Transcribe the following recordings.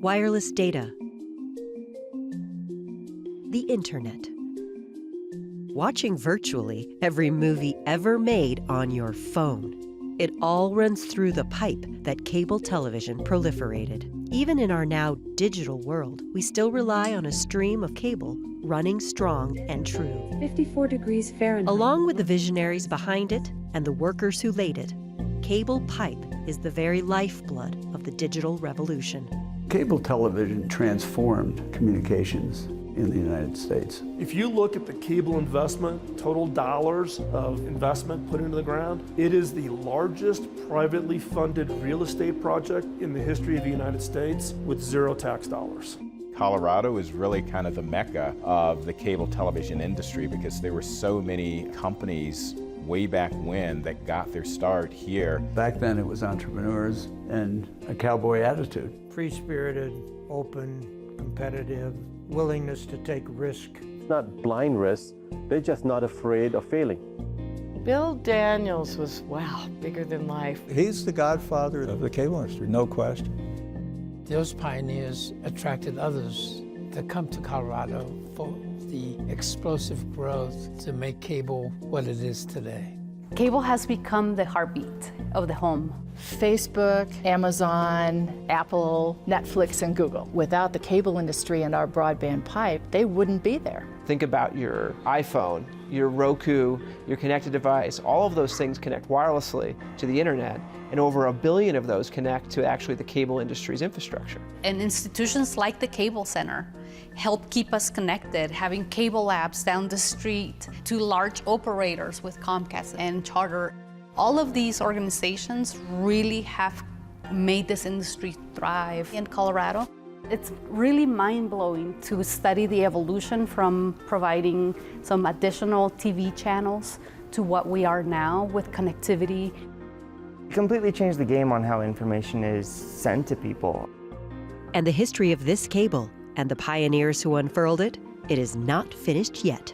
wireless data, the internet, watching virtually every movie ever made on your phone. It all runs through the pipe that cable television proliferated. Even in our now digital world, we still rely on a stream of cable running strong and true. 54 degrees Fahrenheit. Along with the visionaries behind it and the workers who laid it, cable pipe is the very lifeblood of the digital revolution. Cable television transformed communications in the United States. If you look at the cable investment, total dollars of investment put into the ground, it is the largest privately funded real estate project in the history of the United States with zero tax dollars. Colorado is really kind of the mecca of the cable television industry because there were so many companies way back when that got their start here. Back then it was entrepreneurs and a cowboy attitude. Free-spirited, open, competitive, willingness to take risk. Not blind risk, they're just not afraid of failing. Bill Daniels was, wow, bigger than life. He's the godfather of the cable industry, no question. Those pioneers attracted others to come to Colorado for the explosive growth to make cable what it is today. Cable has become the heartbeat of the home. Facebook, Amazon, Apple, Netflix, and Google. Without the cable industry and our broadband pipe, they wouldn't be there. Think about your iPhone, your Roku, your connected device. All of those things connect wirelessly to the internet, and over 1 billion of those connect to actually the cable industry's infrastructure. And institutions like the Cable Center help keep us connected, having CableLabs down the street, to large operators with Comcast and Charter. All of these organizations really have made this industry thrive in Colorado. It's really mind-blowing to study the evolution from providing some additional TV channels to what we are now with connectivity. It completely changed the game on how information is sent to people. And the history of this cable and the pioneers who unfurled it, it is not finished yet,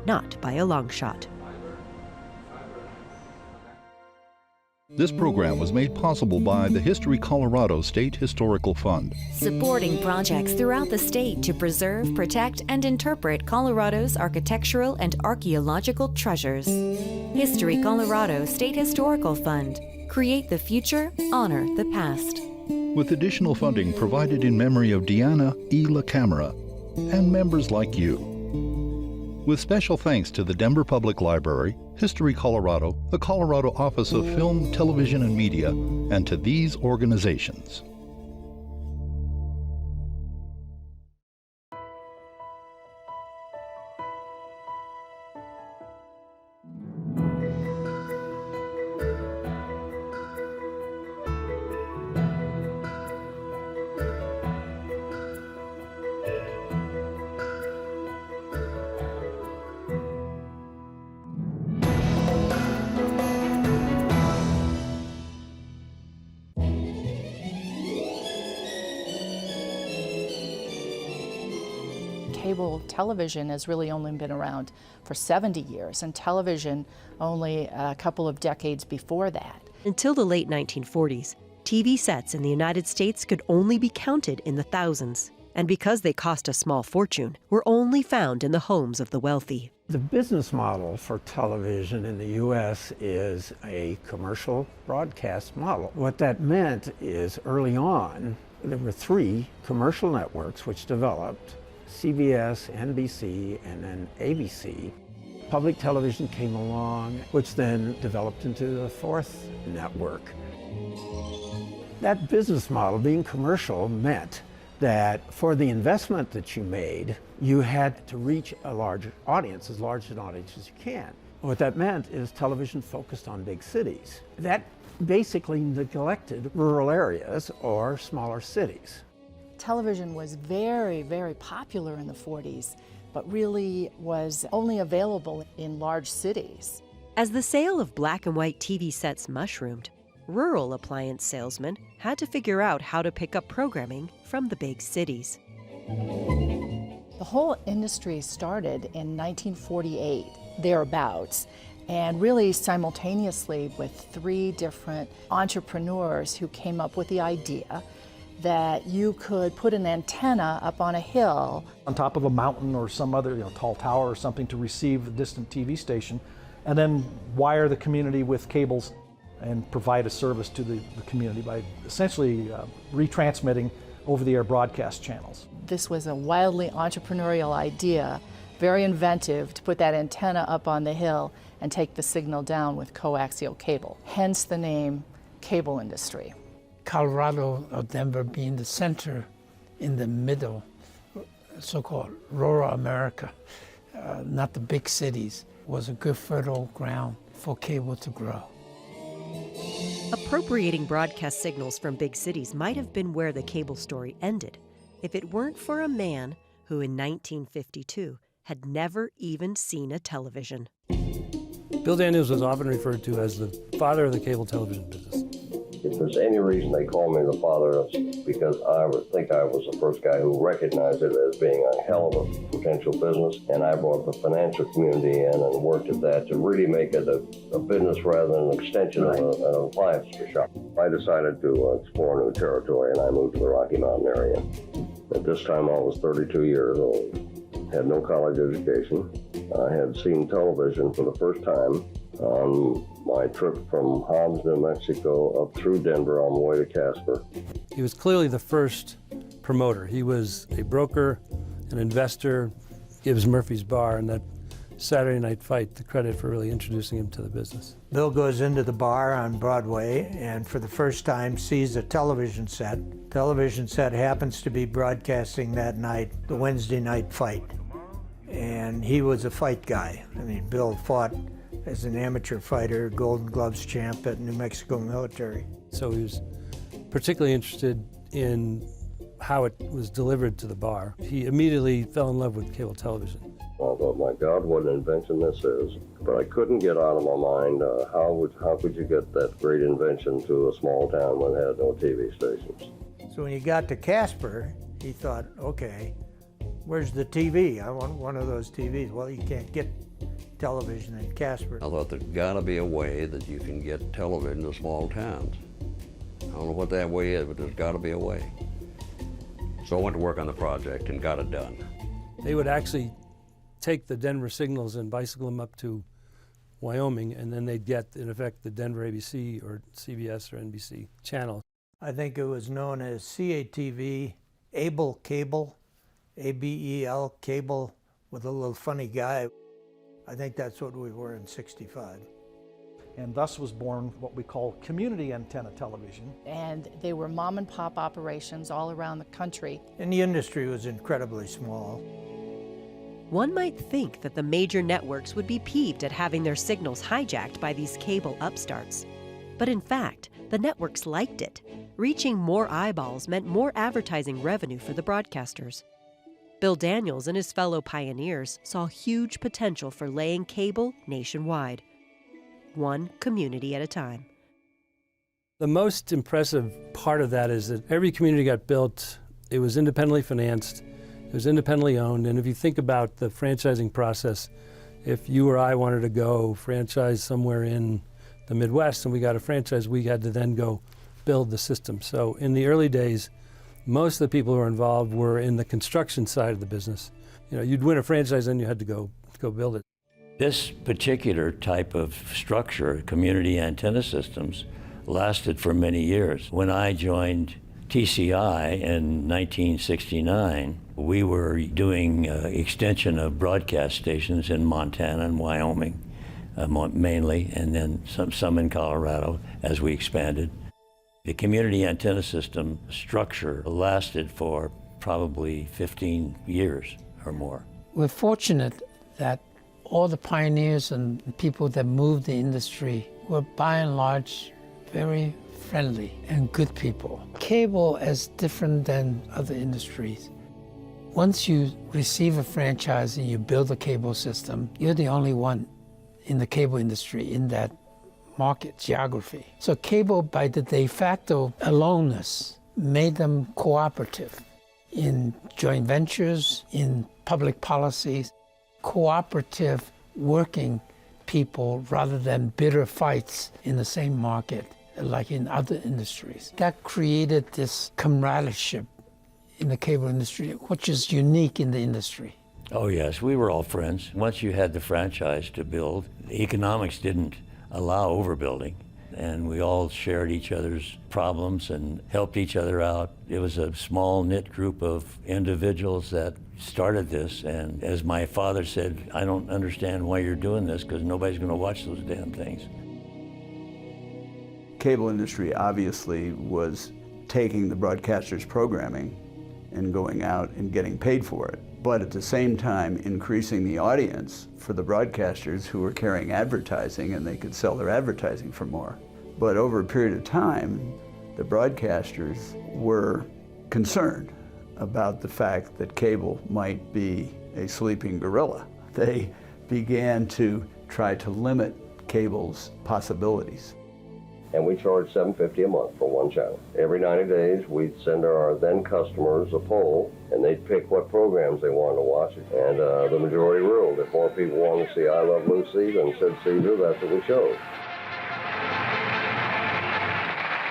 not by a long shot. This program was made possible by the History Colorado State Historical Fund, supporting projects throughout the state to preserve, protect, and interpret Colorado's architectural and archaeological treasures. History Colorado State Historical Fund. Create the future, honor the past. with additional funding provided in memory of Deanna E. LaCamera and members like you. With special thanks to the Denver Public Library, History Colorado, the Colorado Office of Film, Television, and Media, and to these organizations. Cable television has really only been around for 70 years, and television only a couple of decades before that. Until the late 1940s, TV sets in the United States could only be counted in the thousands. And because they cost a small fortune, were only found in the homes of the wealthy. The business model for television in the U.S. is a commercial broadcast model. What that meant is early on, there were 3 commercial networks which developed: CBS, NBC, and then ABC. Public television came along, which then developed into the 4th network. That business model, being commercial, meant that for the investment that you made, you had to reach a large audience, as large an audience as you can. What that meant is television focused on big cities. That basically neglected rural areas or smaller cities. Television was very, very popular in the 40s, but really was only available in large cities. As the sale of black and white TV sets mushroomed, rural appliance salesmen had to figure out how to pick up programming from the big cities. The whole industry started in 1948, thereabouts, and really simultaneously with 3 different entrepreneurs who came up with the idea that you could put an antenna up on a hill on top of a mountain or some other tall tower or something to receive a distant TV station, and then wire the community with cables and provide a service to the community by essentially retransmitting over-the-air broadcast channels. This was a wildly entrepreneurial idea, very inventive, to put that antenna up on the hill and take the signal down with coaxial cable, hence the name cable industry. Colorado or Denver being the center in the middle, so-called rural America, not the big cities, was a good fertile ground for cable to grow. Appropriating broadcast signals from big cities might have been where the cable story ended, if it weren't for a man who in 1952 had never even seen a television. Bill Daniels was often referred to as the father of the cable television business. If there's any reason they call me the father, it's because I would think I was the first guy who recognized it as being a hell of a potential business, and I brought the financial community in and worked at that to really make it a business rather than an extension of an appliance shop. I decided to explore new territory, and I moved to the Rocky Mountain area. At this time, I was 32 years old, had no college education. I had seen television for the first time on my trip from Hobbs, New Mexico, up through Denver on the way to Casper. He was clearly the first promoter. He was a broker, an investor, gives Murphy's Bar and that Saturday Night Fight the credit for really introducing him to the business. Bill goes into the bar on Broadway and for the first time sees a television set. Television set happens to be broadcasting that night the Wednesday Night Fight. And he was a fight guy. I mean, Bill fought as an amateur fighter, Golden Gloves champ at New Mexico military. So he was particularly interested in how it was delivered to the bar. He immediately fell in love with cable television. I thought, my God, what an invention this is. But I couldn't get out of my mind how could you get that great invention to a small town that had no TV stations. So when he got to Casper, he thought, okay, where's the TV? I want one of those TVs. Well, you can't get television in Casper. I thought there's got to be a way that you can get television to small towns. I don't know what that way is, but there's got to be a way. So I went to work on the project and got it done. They would actually take the Denver signals and bicycle them up to Wyoming, and then they'd get, in effect, the Denver ABC or CBS or NBC channel. I think it was known as CATV, Able Cable, ABEL Cable, with a little funny guy. I think that's what we were in '65. And thus was born what we call community antenna television. And they were mom and pop operations all around the country. And the industry was incredibly small. One might think that the major networks would be peeved at having their signals hijacked by these cable upstarts. But in fact, the networks liked it. Reaching more eyeballs meant more advertising revenue for the broadcasters. Bill Daniels and his fellow pioneers saw huge potential for laying cable nationwide, one community at a time. The most impressive part of that is that every community got built, it was independently financed, it was independently owned, and if you think about the franchising process, if you or I wanted to go franchise somewhere in the Midwest and we got a franchise, we had to then go build the system. So in the early days, most of the people who were involved were in the construction side of the business. You know, you'd win a franchise and you had to go build it. This particular type of structure, community antenna systems, lasted for many years. When I joined TCI in 1969, we were doing extension of broadcast stations in Montana and Wyoming, mainly, and then some in Colorado as we expanded. The community antenna system structure lasted for probably 15 years or more. We're fortunate that all the pioneers and people that moved the industry were by and large very friendly and good people. Cable is different than other industries. Once you receive a franchise and you build a cable system, you're the only one in the cable industry in that market geography. So cable, by the de facto aloneness, made them cooperative in joint ventures, in public policies, cooperative working people rather than bitter fights in the same market. like in other industries. That created this camaraderie in the cable industry, which is unique in the industry. Oh yes, we were all friends. Once you had the franchise to build, the economics didn't allow overbuilding, and we all shared each other's problems and helped each other out. It was a small knit group of individuals that started this, and as my father said, I don't understand why you're doing this, because nobody's going to watch those damn things. Cable industry obviously was taking the broadcasters' programming and going out and getting paid for it, but at the same time increasing the audience for the broadcasters who were carrying advertising, and they could sell their advertising for more. But over a period of time, the broadcasters were concerned about the fact that cable might be a sleeping gorilla. They began to try to limit cable's possibilities. And we charged $7.50 a month for one channel. Every 90 days, we'd send our then customers a poll, and they'd pick what programs they wanted to watch. And the majority ruled. If more people wanted to see I Love Lucy than Sid Caesar, that's what we showed.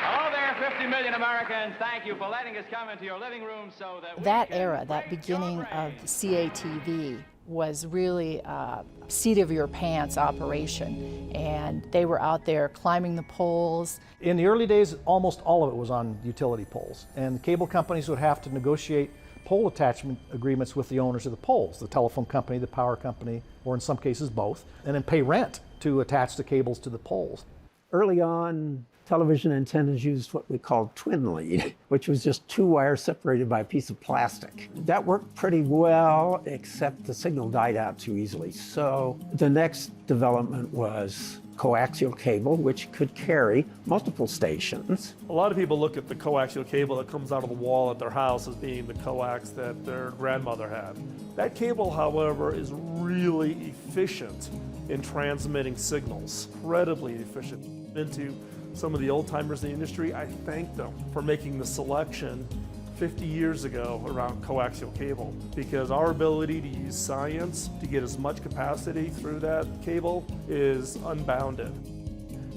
Hello there, 50 million Americans. Thank you for letting us come into your living room so that That era, that beginning of CATV, was really a seat of your pants operation, and they were out there climbing the poles. In the early days, almost all of it was on utility poles, and cable companies would have to negotiate pole attachment agreements with the owners of the poles, the telephone company, the power company, or in some cases both, and then pay rent to attach the cables to the poles. Early on, television antennas used what we called twin lead, which was just two wires separated by a piece of plastic. That worked pretty well, except the signal died out too easily. So the next development was coaxial cable, which could carry multiple stations. A lot of people look at the coaxial cable that comes out of the wall at their house as being the coax that their grandmother had. That cable, however, is really efficient in transmitting signals, incredibly efficient. Into some of the old timers in the industry, I thank them for making the selection 50 years ago around coaxial cable, because our ability to use science to get as much capacity through that cable is unbounded.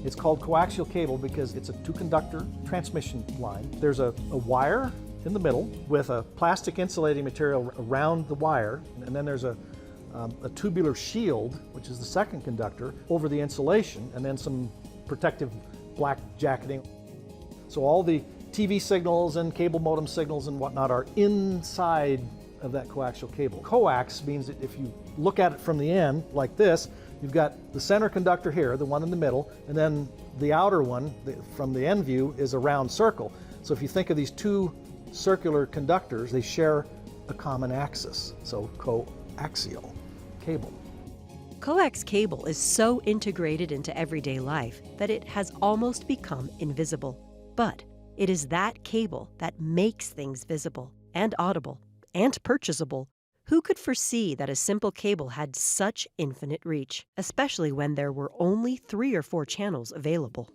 It's called coaxial cable because it's a two-conductor transmission line. There's a wire in the middle with a plastic insulating material around the wire, and then there's a tubular shield, which is the second conductor, over the insulation, and then some protective black jacketing. So all the TV signals and cable modem signals and whatnot are inside of that coaxial cable. Coax means that if you look at it from the end like this, you've got the center conductor here, the one in the middle, and then the outer one from the end view is a round circle. So if you think of these two circular conductors, they share a common axis, so coaxial cable. Coax cable is so integrated into everyday life that it has almost become invisible. But it is that cable that makes things visible and audible and purchasable. Who could foresee that a simple cable had such infinite reach, especially when there were only 3 or 4 channels available?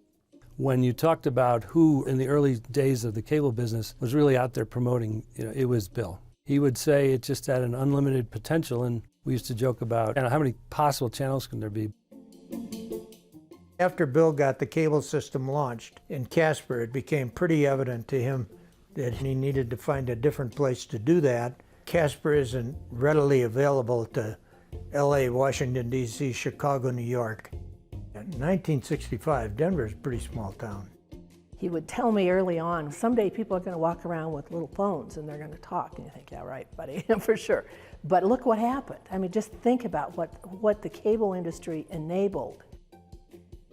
When you talked about who in the early days of the cable business was really out there promoting, it was Bill. He would say it just had an unlimited potential, and we used to joke about how many possible channels can there be. After Bill got the cable system launched in Casper, it became pretty evident to him that he needed to find a different place to do that. Casper isn't readily available to LA, Washington, D.C., Chicago, New York. In 1965, Denver is a pretty small town. He would tell me early on, someday people are going to walk around with little phones and they're going to talk. And you think, yeah, right, buddy, for sure. But look what happened. I mean, just think about what the cable industry enabled.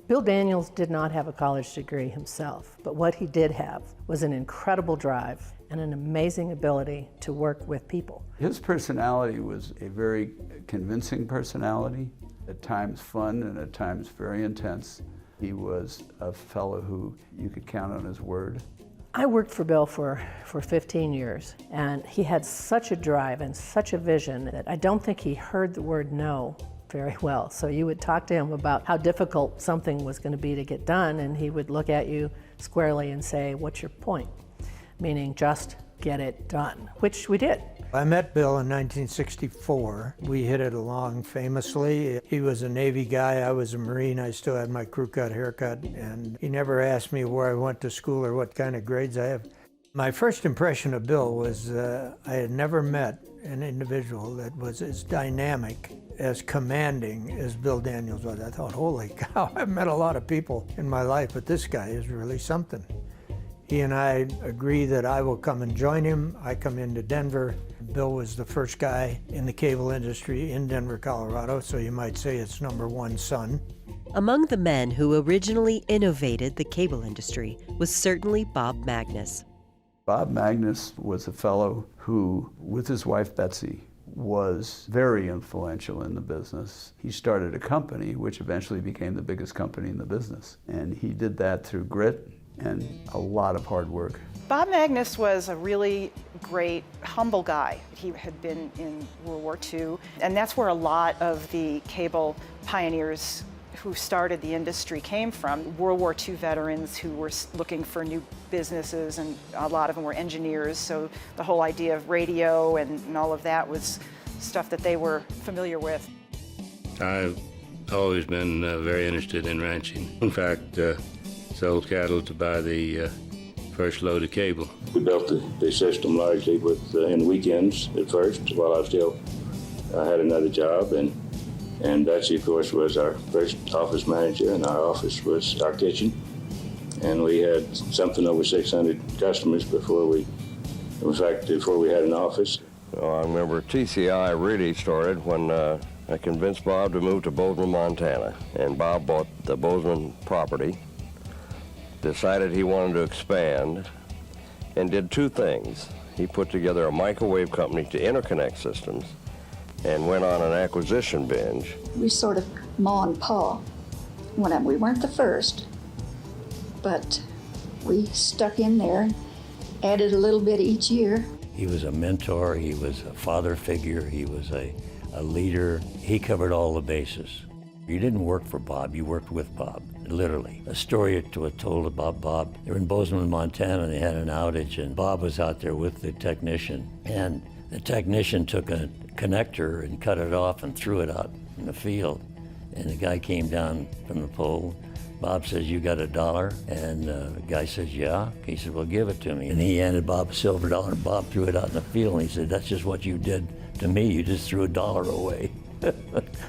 Bill Daniels did not have a college degree himself, but what he did have was an incredible drive and an amazing ability to work with people. His personality was a very convincing personality, at times fun and at times very intense. He was a fellow who you could count on his word. I worked for Bill for 15 years, and he had such a drive and such a vision that I don't think he heard the word no very well. So you would talk to him about how difficult something was going to be to get done, and he would look at you squarely and say, what's your point? Meaning just get it done, which we did. I met Bill in 1964. We hit it along famously. He was a Navy guy, I was a Marine. I still had my crew cut haircut, and he never asked me where I went to school or what kind of grades I have. My first impression of Bill was I had never met an individual that was as dynamic, as commanding as Bill Daniels was. I thought, holy cow, I've met a lot of people in my life, but this guy is really something. He and I agree that I will come and join him. I come into Denver. Bill was the first guy in the cable industry in Denver, Colorado, so you might say it's number one son. Among the men who originally innovated the cable industry was certainly Bob Magness. Bob Magness was a fellow who, with his wife Betsy, was very influential in the business. He started a company which eventually became the biggest company in the business. And he did that through grit and a lot of hard work. Bob Magness was a really great, humble guy. He had been in World War II, and that's where a lot of the cable pioneers who started the industry came from. World War II veterans who were looking for new businesses, and a lot of them were engineers, so the whole idea of radio and all of that was stuff that they were familiar with. I've always been very interested in ranching. In fact, sold cattle to buy the first load of cable. We built the system largely in weekends at first, while I had another job, and Betsy, of course, was our first office manager, and our office was our kitchen. And we had something over 600 customers before we had an office. Well, I remember TCI really started when I convinced Bob to move to Bozeman, Montana. And Bob bought the Bozeman property, decided he wanted to expand, and did two things. He put together a microwave company to interconnect systems and went on an acquisition binge. We sort of ma and pa. We weren't the first, but we stuck in there, added a little bit each year. He was a mentor, he was a father figure, he was a leader. He covered all the bases. You didn't work for Bob, you worked with Bob, literally. A story was told about Bob. They were in Bozeman, Montana, and they had an outage, and Bob was out there with the technician. And the technician took a connector and cut it off and threw it out in the field. And the guy came down from the pole. Bob says, "You got $1?" And the guy says, "Yeah." He said, "Well, give it to me." And he handed Bob a silver dollar, and Bob threw it out in the field. And he said, "That's just what you did to me. You just threw $1 away."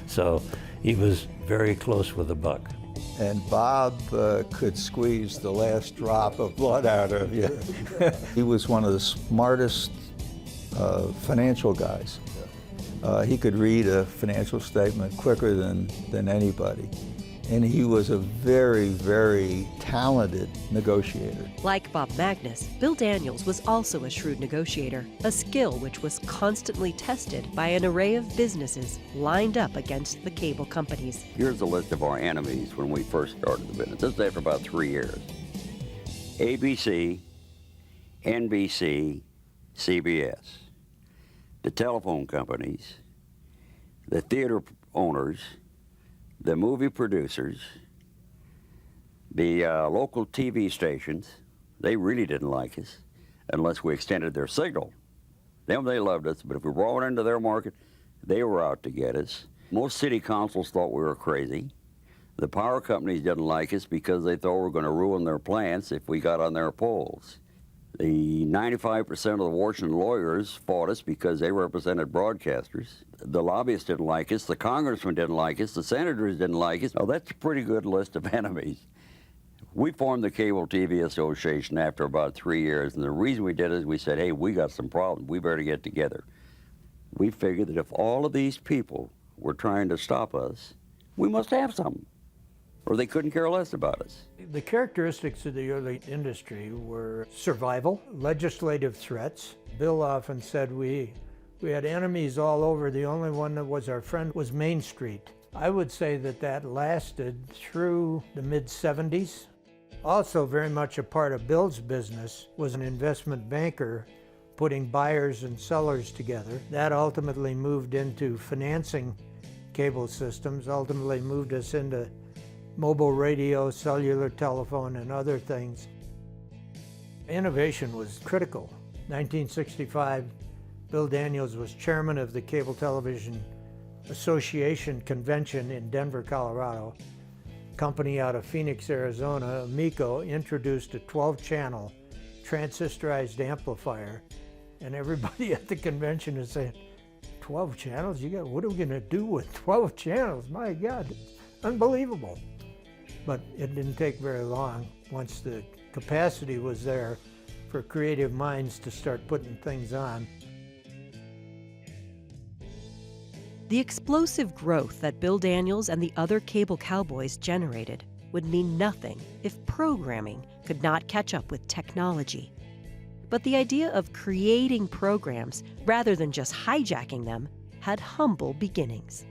So he was very close with the buck. And Bob could squeeze the last drop of blood out of you. He was one of the smartest financial guys. He could read a financial statement quicker than anybody. And he was a very, very talented negotiator. Like Bob Magness, Bill Daniels was also a shrewd negotiator, a skill which was constantly tested by an array of businesses lined up against the cable companies. Here's a list of our enemies when we first started the business. This is after about 3 years. ABC, NBC, CBS, the telephone companies, the theater owners, the movie producers, the local TV stations. They really didn't like us unless we extended their signal. They loved us, but if we brought it into their market, they were out to get us. Most city councils thought we were crazy. The power companies didn't like us because they thought we were going to ruin their plants if we got on their poles. The 95% of the Washington lawyers fought us because they represented broadcasters. The lobbyists didn't like us, the congressmen didn't like us, the senators didn't like us. Oh, that's a pretty good list of enemies. We formed the Cable TV Association after about 3 years, and the reason we did it is we said, hey, we got some problems, we better get together. We figured that if all of these people were trying to stop us, we must have something, or they couldn't care less about us. The characteristics of the early industry were survival, legislative threats. Bill often said we had enemies all over. The only one that was our friend was Main Street. I would say that lasted through the mid-70s. Also very much a part of Bill's business was an investment banker putting buyers and sellers together. That ultimately moved into financing cable systems, ultimately moved us into mobile radio, cellular telephone, and other things. Innovation was critical. 1965, Bill Daniels was chairman of the Cable Television Association Convention in Denver, Colorado. A company out of Phoenix, Arizona, Amico, introduced a 12-channel transistorized amplifier, and everybody at the convention is saying, 12 channels? What are we gonna do with 12 channels? My God, unbelievable. But it didn't take very long once the capacity was there for creative minds to start putting things on. The explosive growth that Bill Daniels and the other cable cowboys generated would mean nothing if programming could not catch up with technology. But the idea of creating programs rather than just hijacking them had humble beginnings.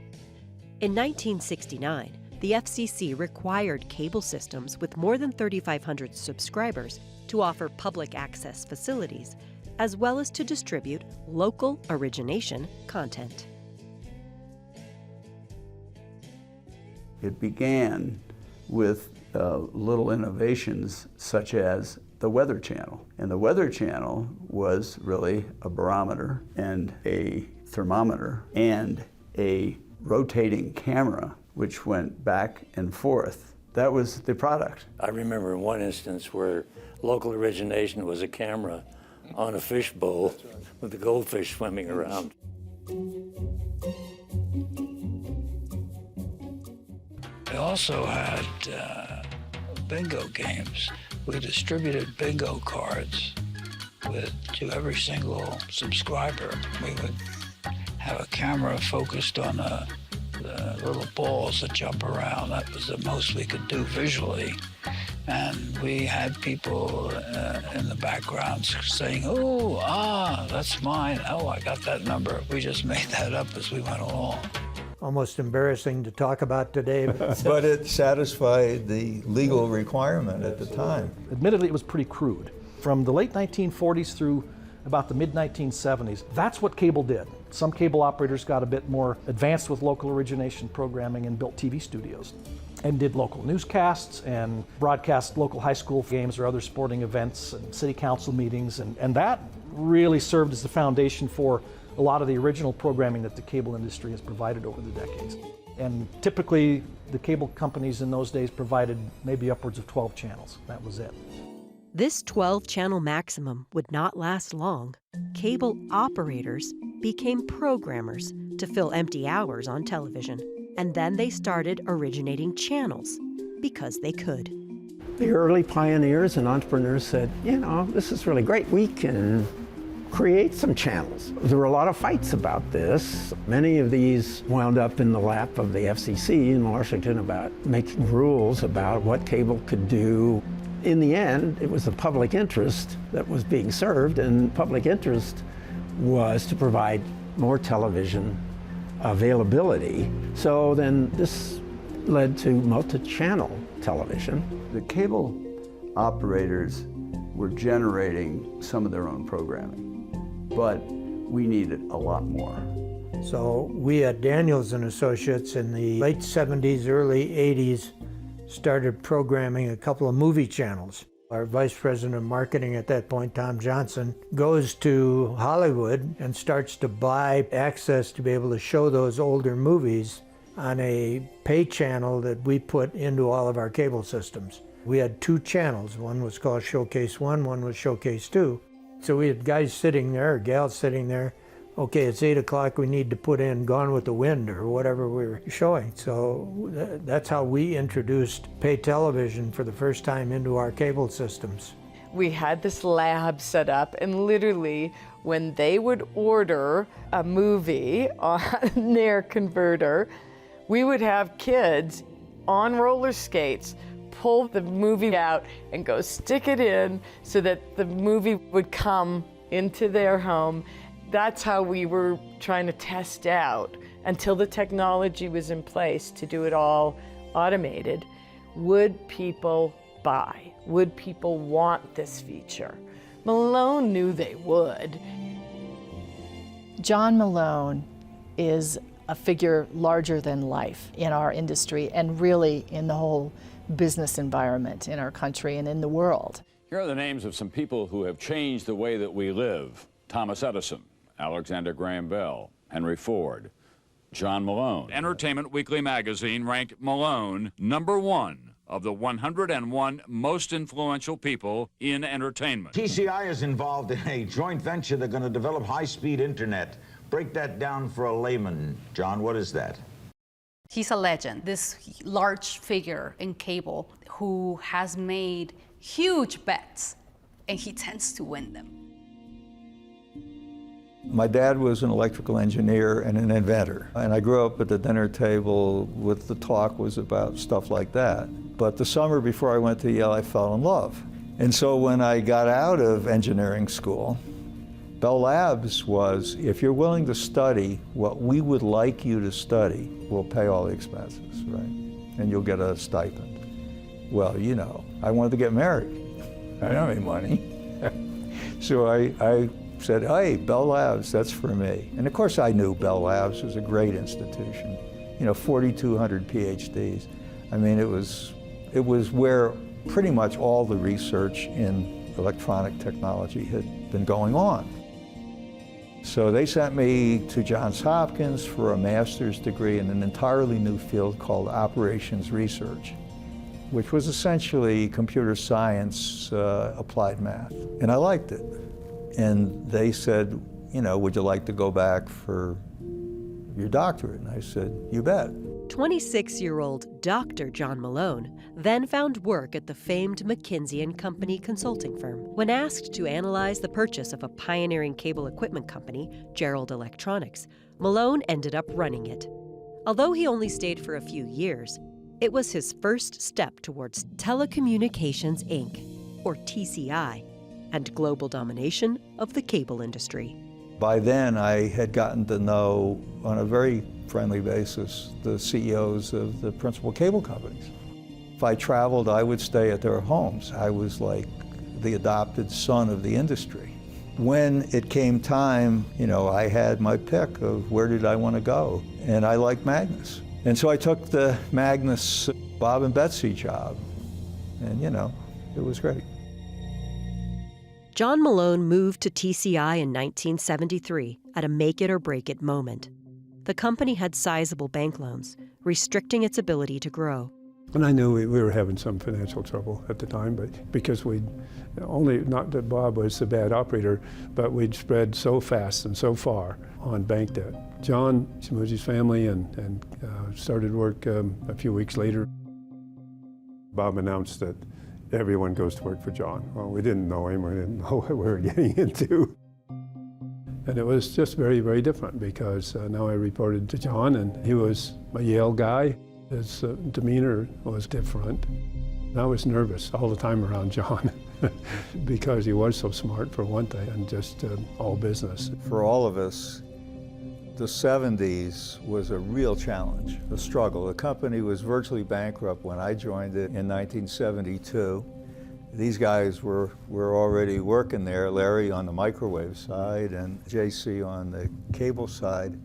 In 1969, the FCC required cable systems with more than 3,500 subscribers to offer public access facilities, as well as to distribute local origination content. It began with little innovations such as the Weather Channel. And the Weather Channel was really a barometer and a thermometer and a rotating camera which went back and forth. That was the product. I remember one instance where local origination was a camera on a fishbowl with the goldfish swimming around. We also had bingo games. We distributed bingo cards to every single subscriber. We would have a camera focused on the little balls that jump around. That was the most we could do visually. And we had people in the background saying, oh, that's mine. Oh, I got that number. We just made that up as we went along. Almost embarrassing to talk about today. But it satisfied the legal requirement at the time. Admittedly, it was pretty crude. From the late 1940s through about the mid-1970s, that's what cable did. Some cable operators got a bit more advanced with local origination programming and built TV studios and did local newscasts and broadcast local high school games or other sporting events and city council meetings. And that really served as the foundation for a lot of the original programming that the cable industry has provided over the decades. And typically, the cable companies in those days provided maybe upwards of 12 channels. That was it. This 12-channel maximum would not last long. Cable operators became programmers to fill empty hours on television. And then they started originating channels because they could. The early pioneers and entrepreneurs said, this is really great. We can create some channels. There were a lot of fights about this. Many of these wound up in the lap of the FCC in Washington about making rules about what cable could do. In the end, it was the public interest that was being served, and public interest was to provide more television availability. So then this led to multi-channel television. The cable operators were generating some of their own programming, but we needed a lot more. So we at Daniels and Associates in the late 70s, early 80s started programming a couple of movie channels. Our vice president of marketing at that point, Tom Johnson, goes to Hollywood and starts to buy access to be able to show those older movies on a pay channel that we put into all of our cable systems. We had two channels. One was called Showcase 1, one was Showcase 2. So we had guys sitting there, or gals sitting there, okay, it's 8 o'clock, we need to put in Gone with the Wind or whatever we were showing. So that's how we introduced pay television for the first time into our cable systems. We had this lab set up, and literally when they would order a movie on their converter, we would have kids on roller skates pull the movie out and go stick it in so that the movie would come into their home. That's how we were trying to test out until the technology was in place to do it all automated. Would people buy? Would people want this feature? Malone knew they would. John Malone is a figure larger than life in our industry and really in the whole business environment in our country and in the world. Here are the names of some people who have changed the way that we live. Thomas Edison, Alexander Graham Bell, Henry Ford, John Malone. Entertainment Weekly magazine ranked Malone #1 of the 101 most influential people in entertainment. TCI is involved in a joint venture. They're going to develop high-speed internet. Break that down for a layman. John, what is that? He's a legend, this large figure in cable who has made huge bets, and he tends to win them. My dad was an electrical engineer and an inventor, and I grew up at the dinner table with the talk was about stuff like that. But the summer before I went to Yale, I fell in love. And so when I got out of engineering school, Bell Labs was, if you're willing to study what we would like you to study, we'll pay all the expenses, right? And you'll get a stipend. Well, you know, I wanted to get married. I don't have any money. So I said, hey, Bell Labs, that's for me. And of course I knew Bell Labs was a great institution. You know, 4,200 PhDs. I mean, it was where pretty much all the research in electronic technology had been going on. So they sent me to Johns Hopkins for a master's degree in an entirely new field called operations research, which was essentially computer science, applied math. And I liked it. And they said, you know, would you like to go back for your doctorate? And I said, you bet. 26-year-old Dr. John Malone then found work at the famed McKinsey & Company consulting firm. When asked to analyze the purchase of a pioneering cable equipment company, Gerald Electronics, Malone ended up running it. Although he only stayed for a few years, it was his first step towards Telecommunications Inc., or TCI, and global domination of the cable industry. By then, I had gotten to know, on a very friendly basis, the CEOs of the principal cable companies. If I traveled, I would stay at their homes. I was like the adopted son of the industry. When it came time, you know, I had my pick of where did I want to go, and I liked Magness. And so I took the Magness Bob and Betsy job, and you know, it was great. John Malone moved to TCI in 1973 at a make-it-or-break-it moment. The company had sizable bank loans, restricting its ability to grow. And I knew we were having some financial trouble at the time, but because we'd only, not that Bob was a bad operator, but we'd spread so fast and so far on bank debt. John moved his family and started work a few weeks later. Bob announced that everyone goes to work for John. Well, we didn't know him, we didn't know what we were getting into. And it was just very, very different because now I reported to John, and he was a Yale guy. His demeanor was different. I was nervous all the time around John because he was so smart, for one thing, and just all business. For all of us, the 70s was a real challenge, a struggle. The company was virtually bankrupt when I joined it in 1972. These guys were already working there, Larry on the microwave side and JC on the cable side.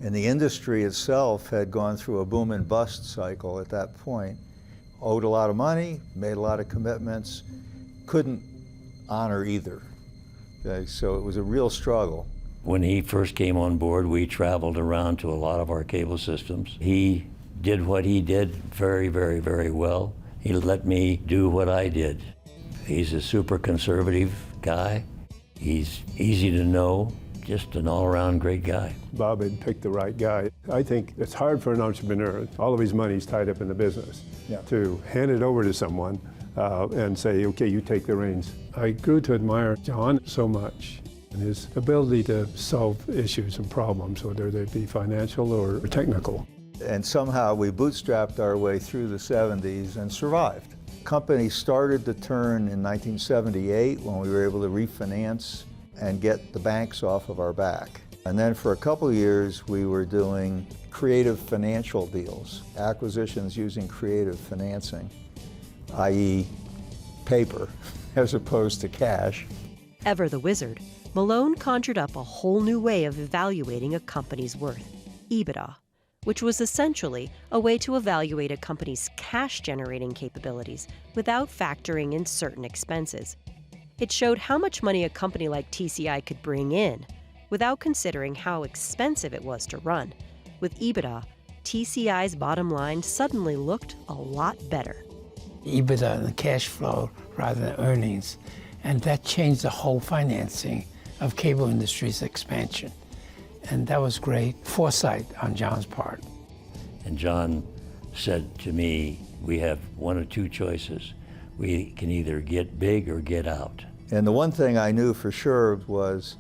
And the industry itself had gone through a boom and bust cycle at that point. Owed a lot of money, made a lot of commitments, couldn't honor either. Okay, so it was a real struggle. When he first came on board, we traveled around to a lot of our cable systems. He did what he did very, very, very well. He let me do what I did. He's a super conservative guy. He's easy to know, just an all-around great guy. Bob had picked the right guy. I think it's hard for an entrepreneur, all of his money's tied up in the business, to hand it over to someone and say, okay, you take the reins. I grew to admire John so much. And his ability to solve issues and problems, whether they be financial or technical. And somehow we bootstrapped our way through the 70s and survived. The company started to turn in 1978 when we were able to refinance and get the banks off of our back. And then for a couple of years we were doing creative financial deals, acquisitions using creative financing, i.e. paper, as opposed to cash. Ever the wizard, Malone conjured up a whole new way of evaluating a company's worth, EBITDA, which was essentially a way to evaluate a company's cash-generating capabilities without factoring in certain expenses. It showed how much money a company like TCI could bring in, without considering how expensive it was to run. With EBITDA, TCI's bottom line suddenly looked a lot better. EBITDA and cash flow rather than earnings, and that changed the whole financing of cable industry's expansion. And that was great foresight on John's part. And John said to me, we have one of two choices. We can either get big or get out. And the one thing I knew for sure was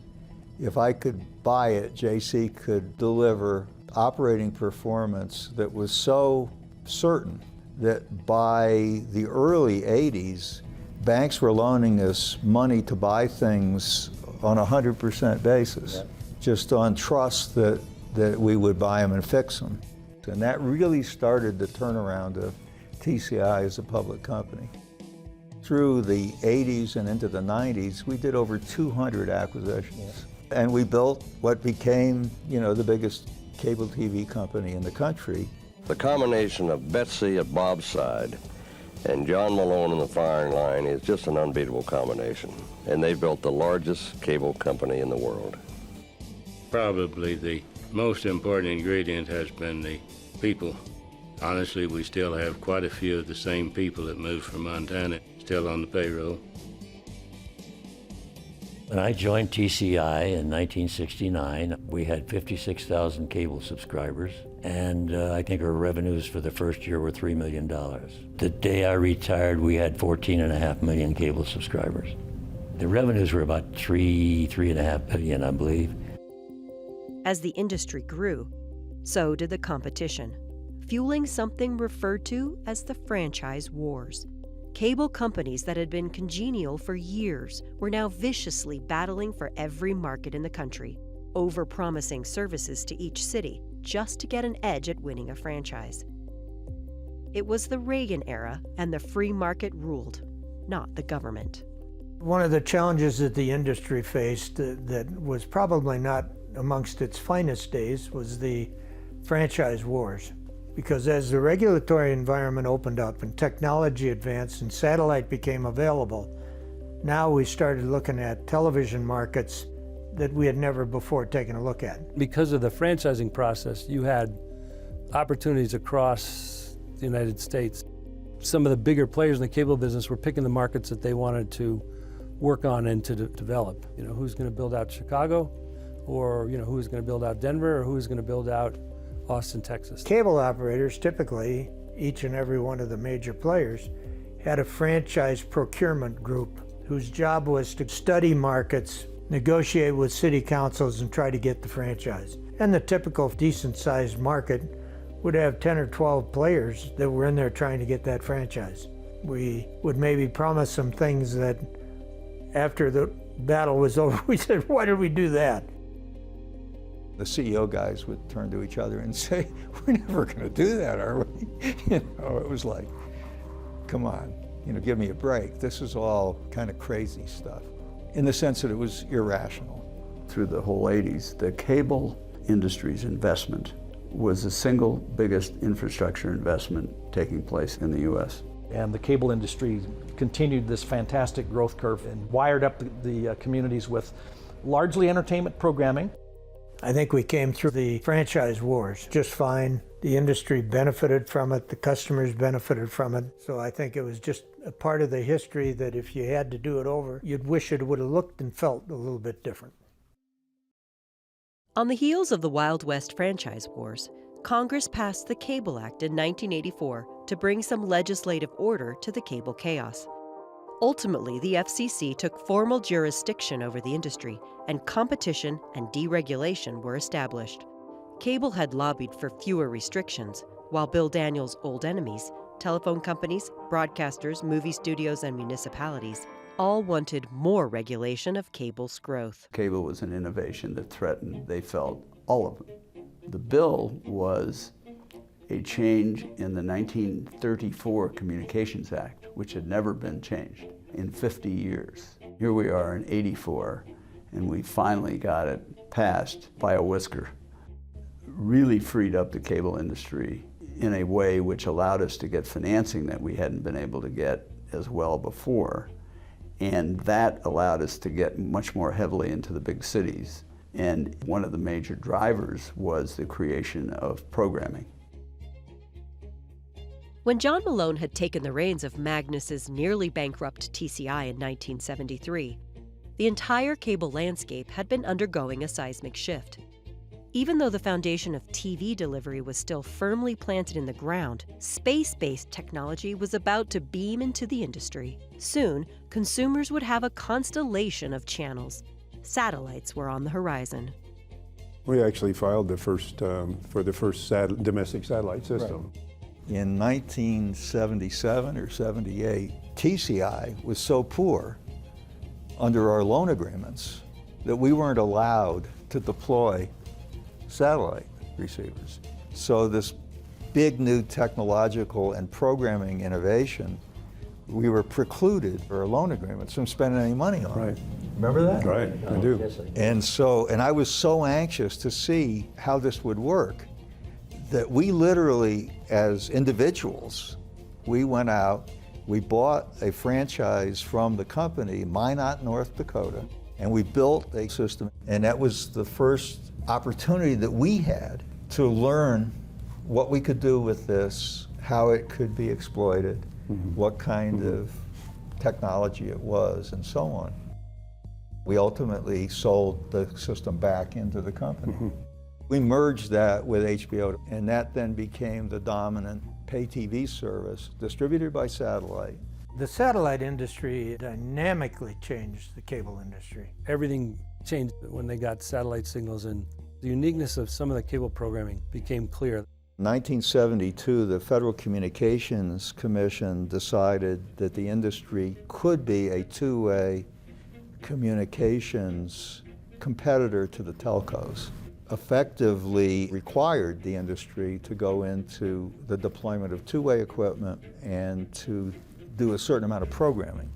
if I could buy it, JC could deliver operating performance that was so certain that by the early 80s, banks were loaning us money to buy things on a 100% basis, just on trust that we would buy them and fix them. And that really started the turnaround of TCI as a public company. Through the 80s and into the 90s, we did over 200 acquisitions. And we built what became, the biggest cable TV company in the country. The combination of Betsy at Bob's side and John Malone in the firing line is just an unbeatable combination. And they built the largest cable company in the world. Probably the most important ingredient has been the people. Honestly, we still have quite a few of the same people that moved from Montana still on the payroll. When I joined TCI in 1969, we had 56,000 cable subscribers, and I think our revenues for the first year were $3 million. The day I retired, we had 14.5 million cable subscribers. The revenues were about $3.5 billion, I believe. As the industry grew, so did the competition, fueling something referred to as the franchise wars. Cable companies that had been congenial for years were now viciously battling for every market in the country, over-promising services to each city just to get an edge at winning a franchise. It was the Reagan era, and the free market ruled, not the government. One of the challenges that the industry faced that was probably not amongst its finest days was the franchise wars. Because as the regulatory environment opened up and technology advanced and satellite became available, now we started looking at television markets that we had never before taken a look at. Because of the franchising process, you had opportunities across the United States. Some of the bigger players in the cable business were picking the markets that they wanted to work on and to develop. Who's going to build out Chicago, or who's going to build out Denver, or who's going to build out Austin, Texas. Cable operators, typically, each and every one of the major players, had a franchise procurement group whose job was to study markets, negotiate with city councils, and try to get the franchise. And the typical decent-sized market would have 10 or 12 players that were in there trying to get that franchise. We would maybe promise some things that after the battle was over, we said, why did we do that? The CEO guys would turn to each other and say, we're never going to do that, are we? It was like, come on, give me a break. This is all kind of crazy stuff, in the sense that it was irrational. Through the whole 80s, the cable industry's investment was the single biggest infrastructure investment taking place in the U.S. And the cable industry continued this fantastic growth curve and wired up the communities with largely entertainment programming. I think we came through the franchise wars just fine. The industry benefited from it, the customers benefited from it. So I think it was just a part of the history that if you had to do it over, you'd wish it would have looked and felt a little bit different. On the heels of the Wild West franchise wars, Congress passed the Cable Act in 1984 to bring some legislative order to the cable chaos. Ultimately, the FCC took formal jurisdiction over the industry, and competition and deregulation were established. Cable had lobbied for fewer restrictions, while Bill Daniels' old enemies, telephone companies, broadcasters, movie studios, and municipalities, all wanted more regulation of cable's growth. Cable was an innovation that threatened, they felt, all of them. The bill was a change in the 1934 Communications Act, which had never been changed in 50 years. Here we are in '84, and we finally got it passed by a whisker. Really freed up the cable industry in a way which allowed us to get financing that we hadn't been able to get as well before. And that allowed us to get much more heavily into the big cities And one of the major drivers was the creation of programming. When John Malone had taken the reins of Magness's nearly bankrupt TCI in 1973, the entire cable landscape had been undergoing a seismic shift. Even though the foundation of TV delivery was still firmly planted in the ground, space-based technology was about to beam into the industry. Soon, consumers would have a constellation of channels. Satellites were on the horizon. We actually filed the first for the first domestic satellite system. Right. In 1977 or 78, TCI was so poor under our loan agreements that we weren't allowed to deploy satellite receivers. So this big new technological and programming innovation, we were precluded for our loan agreements from spending any money on it. Remember that? Right, I do. And I was so anxious to see how this would work that we literally, as individuals, we went out, we bought a franchise from the company, Minot, North Dakota, and we built a system. And that was the first opportunity that we had to learn what we could do with this, how it could be exploited, what kind of technology it was, and so on. We ultimately sold the system back into the company. We merged that with HBO, and that then became the dominant pay TV service distributed by satellite. The satellite industry dynamically changed the cable industry. Everything changed when they got satellite signals, and the uniqueness of some of the cable programming became clear. In 1972, the Federal Communications Commission decided that the industry could be a two-way communications competitor to the telcos. Effectively required the industry to go into the deployment of two-way equipment and to do a certain amount of programming.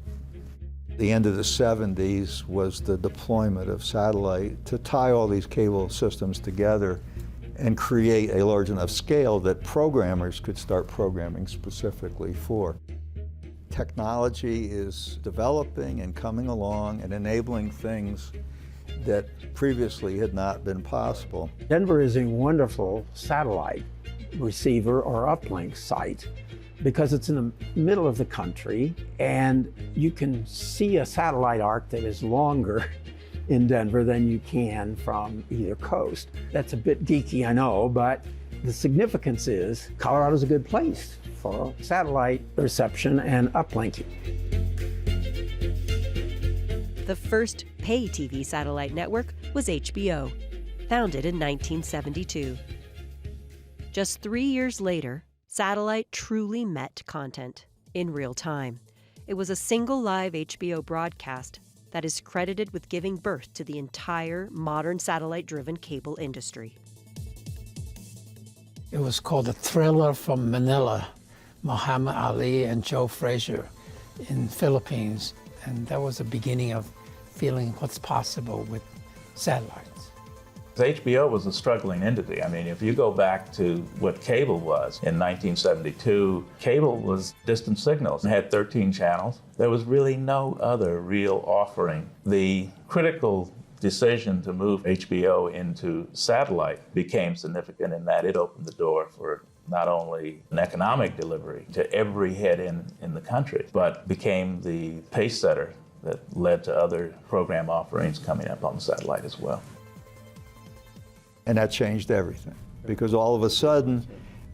The end of the 70s was the deployment of satellite to tie all these cable systems together and create a large enough scale that programmers could start programming specifically for. Technology is developing and coming along and enabling things that previously had not been possible. Denver is a wonderful satellite receiver or uplink site because it's in the middle of the country and you can see a satellite arc that is longer in Denver than you can from either coast. That's a bit geeky, I know, but the significance is Colorado's a good place for satellite reception and uplinking. The first pay TV satellite network was HBO, founded in 1972. Just 3 years later, satellite truly met content in real time. It was a single live HBO broadcast that is credited with giving birth to the entire modern satellite-driven cable industry. It was called The Thriller from Manila, Muhammad Ali and Joe Frazier in Philippines. And that was the beginning of feeling what's possible with satellites. HBO was a struggling entity. I mean, if you go back to what cable was in 1972, cable was distant signals. It had 13 channels. There was really no other real offering. The critical decision to move HBO into satellite became significant in that it opened the door for not only an economic delivery to every head in the country, but became the pace setter that led to other program offerings coming up on the satellite as well. And that changed everything because all of a sudden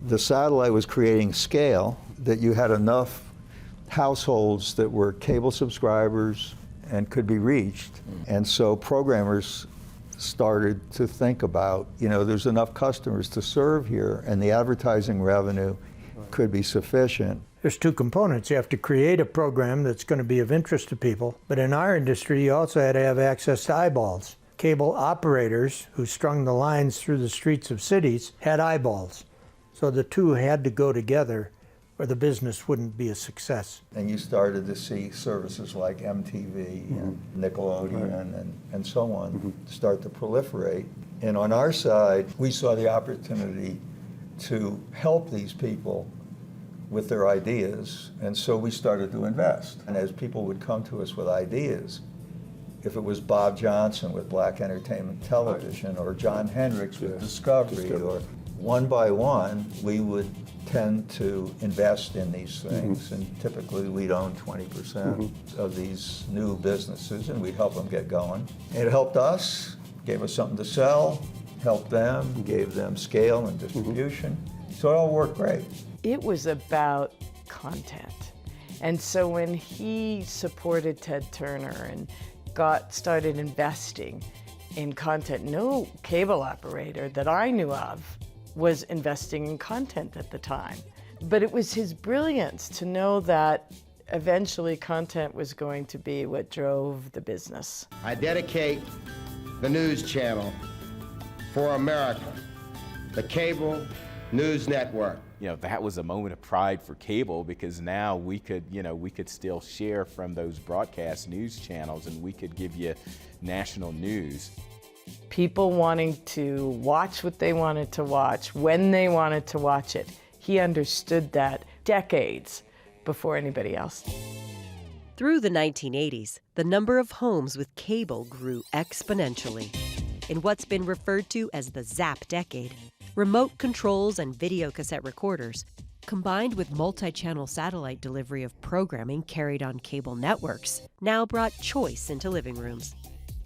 the satellite was creating scale that you had enough households that were cable subscribers and could be reached. And so programmers started to think about, there's enough customers to serve here and the advertising revenue could be sufficient. There's two components. You have to create a program that's going to be of interest to people. But in our industry, you also had to have access to eyeballs. Cable operators who strung the lines through the streets of cities had eyeballs. So the two had to go together or the business wouldn't be a success. And you started to see services like MTV and Nickelodeon and so on start to proliferate. And on our side, we saw the opportunity to help these people with their ideas, and so we started to invest. And as people would come to us with ideas, if it was Bob Johnson with Black Entertainment Television, or John Hendricks with Discovery, or one by one, we would tend to invest in these things, and typically we'd own 20% of these new businesses, and we'd help them get going. It helped us, gave us something to sell, helped them, gave them scale and distribution, so it all worked great. It was about content. And so when he supported Ted Turner and started investing in content, no cable operator that I knew of was investing in content at the time. But it was his brilliance to know that eventually content was going to be what drove the business. I dedicate the news channel for America, the cable news network. You know, that was a moment of pride for cable, because now we could still share from those broadcast news channels, and we could give you national news. People wanting to watch what they wanted to watch, when they wanted to watch it. He understood that decades before anybody else. Through the 1980s, the number of homes with cable grew exponentially. In what's been referred to as the Zap decade, remote controls and videocassette recorders, combined with multi-channel satellite delivery of programming carried on cable networks, now brought choice into living rooms.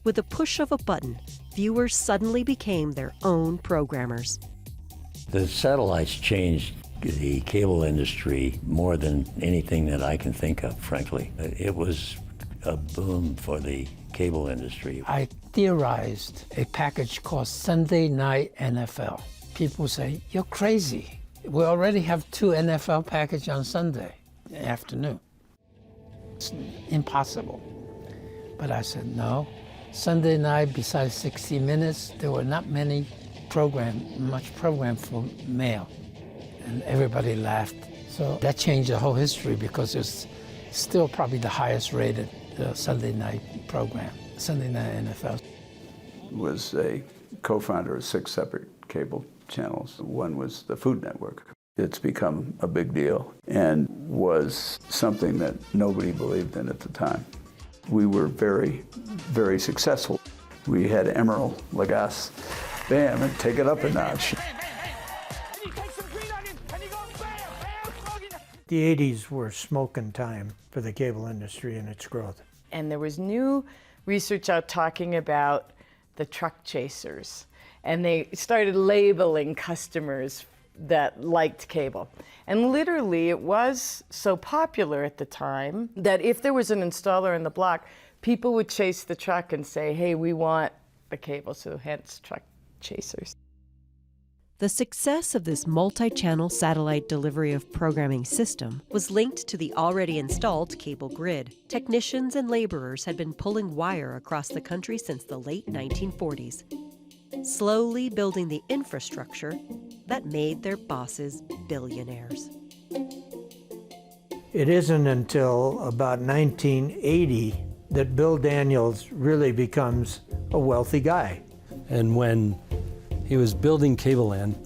With a push of a button, viewers suddenly became their own programmers. The satellites changed the cable industry more than anything that I can think of, frankly. It was a boom for the cable industry. I theorized a package called Sunday Night NFL. People say, you're crazy. We already have 2 NFL packages on Sunday afternoon. It's impossible. But I said, no. Sunday night, besides 60 Minutes, there were not much program for male. And everybody laughed. So that changed the whole history, because it's still probably the highest rated Sunday night program, Sunday Night NFL. Was a co-founder of 6 separate cable channels. One was the Food Network. It's become a big deal and was something that nobody believed in at the time. We were very, very successful. We had Emerald Lagasse, bam, and take it up a notch. The 80s were smoking time for the cable industry and its growth. And there was new research out talking about the truck chasers. And they started labeling customers that liked cable. And literally, it was so popular at the time that if there was an installer in the block, people would chase the truck and say, hey, we want the cable, so hence truck chasers. The success of this multi-channel satellite delivery of programming system was linked to the already installed cable grid. Technicians and laborers had been pulling wire across the country since the late 1940s, slowly building the infrastructure that made their bosses billionaires. It isn't until about 1980 that Bill Daniels really becomes a wealthy guy. And when he was building CableLand,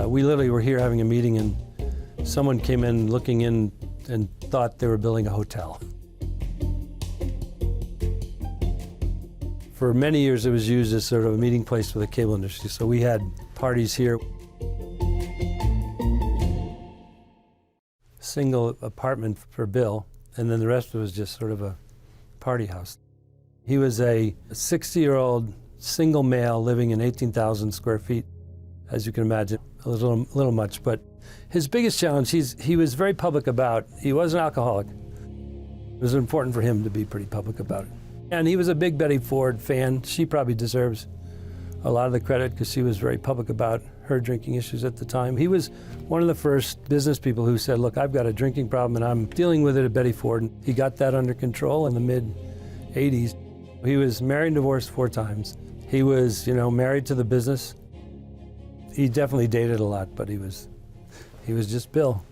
we literally were here having a meeting, and someone came in looking in and thought they were building a hotel. For many years, it was used as sort of a meeting place for the cable industry. So we had parties here. Single apartment for Bill, and then the rest was just sort of a party house. He was a 60-year-old single male living in 18,000 square feet. As you can imagine, a little much, but his biggest challenge, he was very public about, he was an alcoholic. It was important for him to be pretty public about it. And he was a big Betty Ford fan. She probably deserves a lot of the credit because she was very public about her drinking issues at the time. He was one of the first business people who said, look, I've got a drinking problem and I'm dealing with it at Betty Ford. He got that under control in the mid-'80s. He was married and divorced 4 times. He was, married to the business. He definitely dated a lot, but he was just Bill.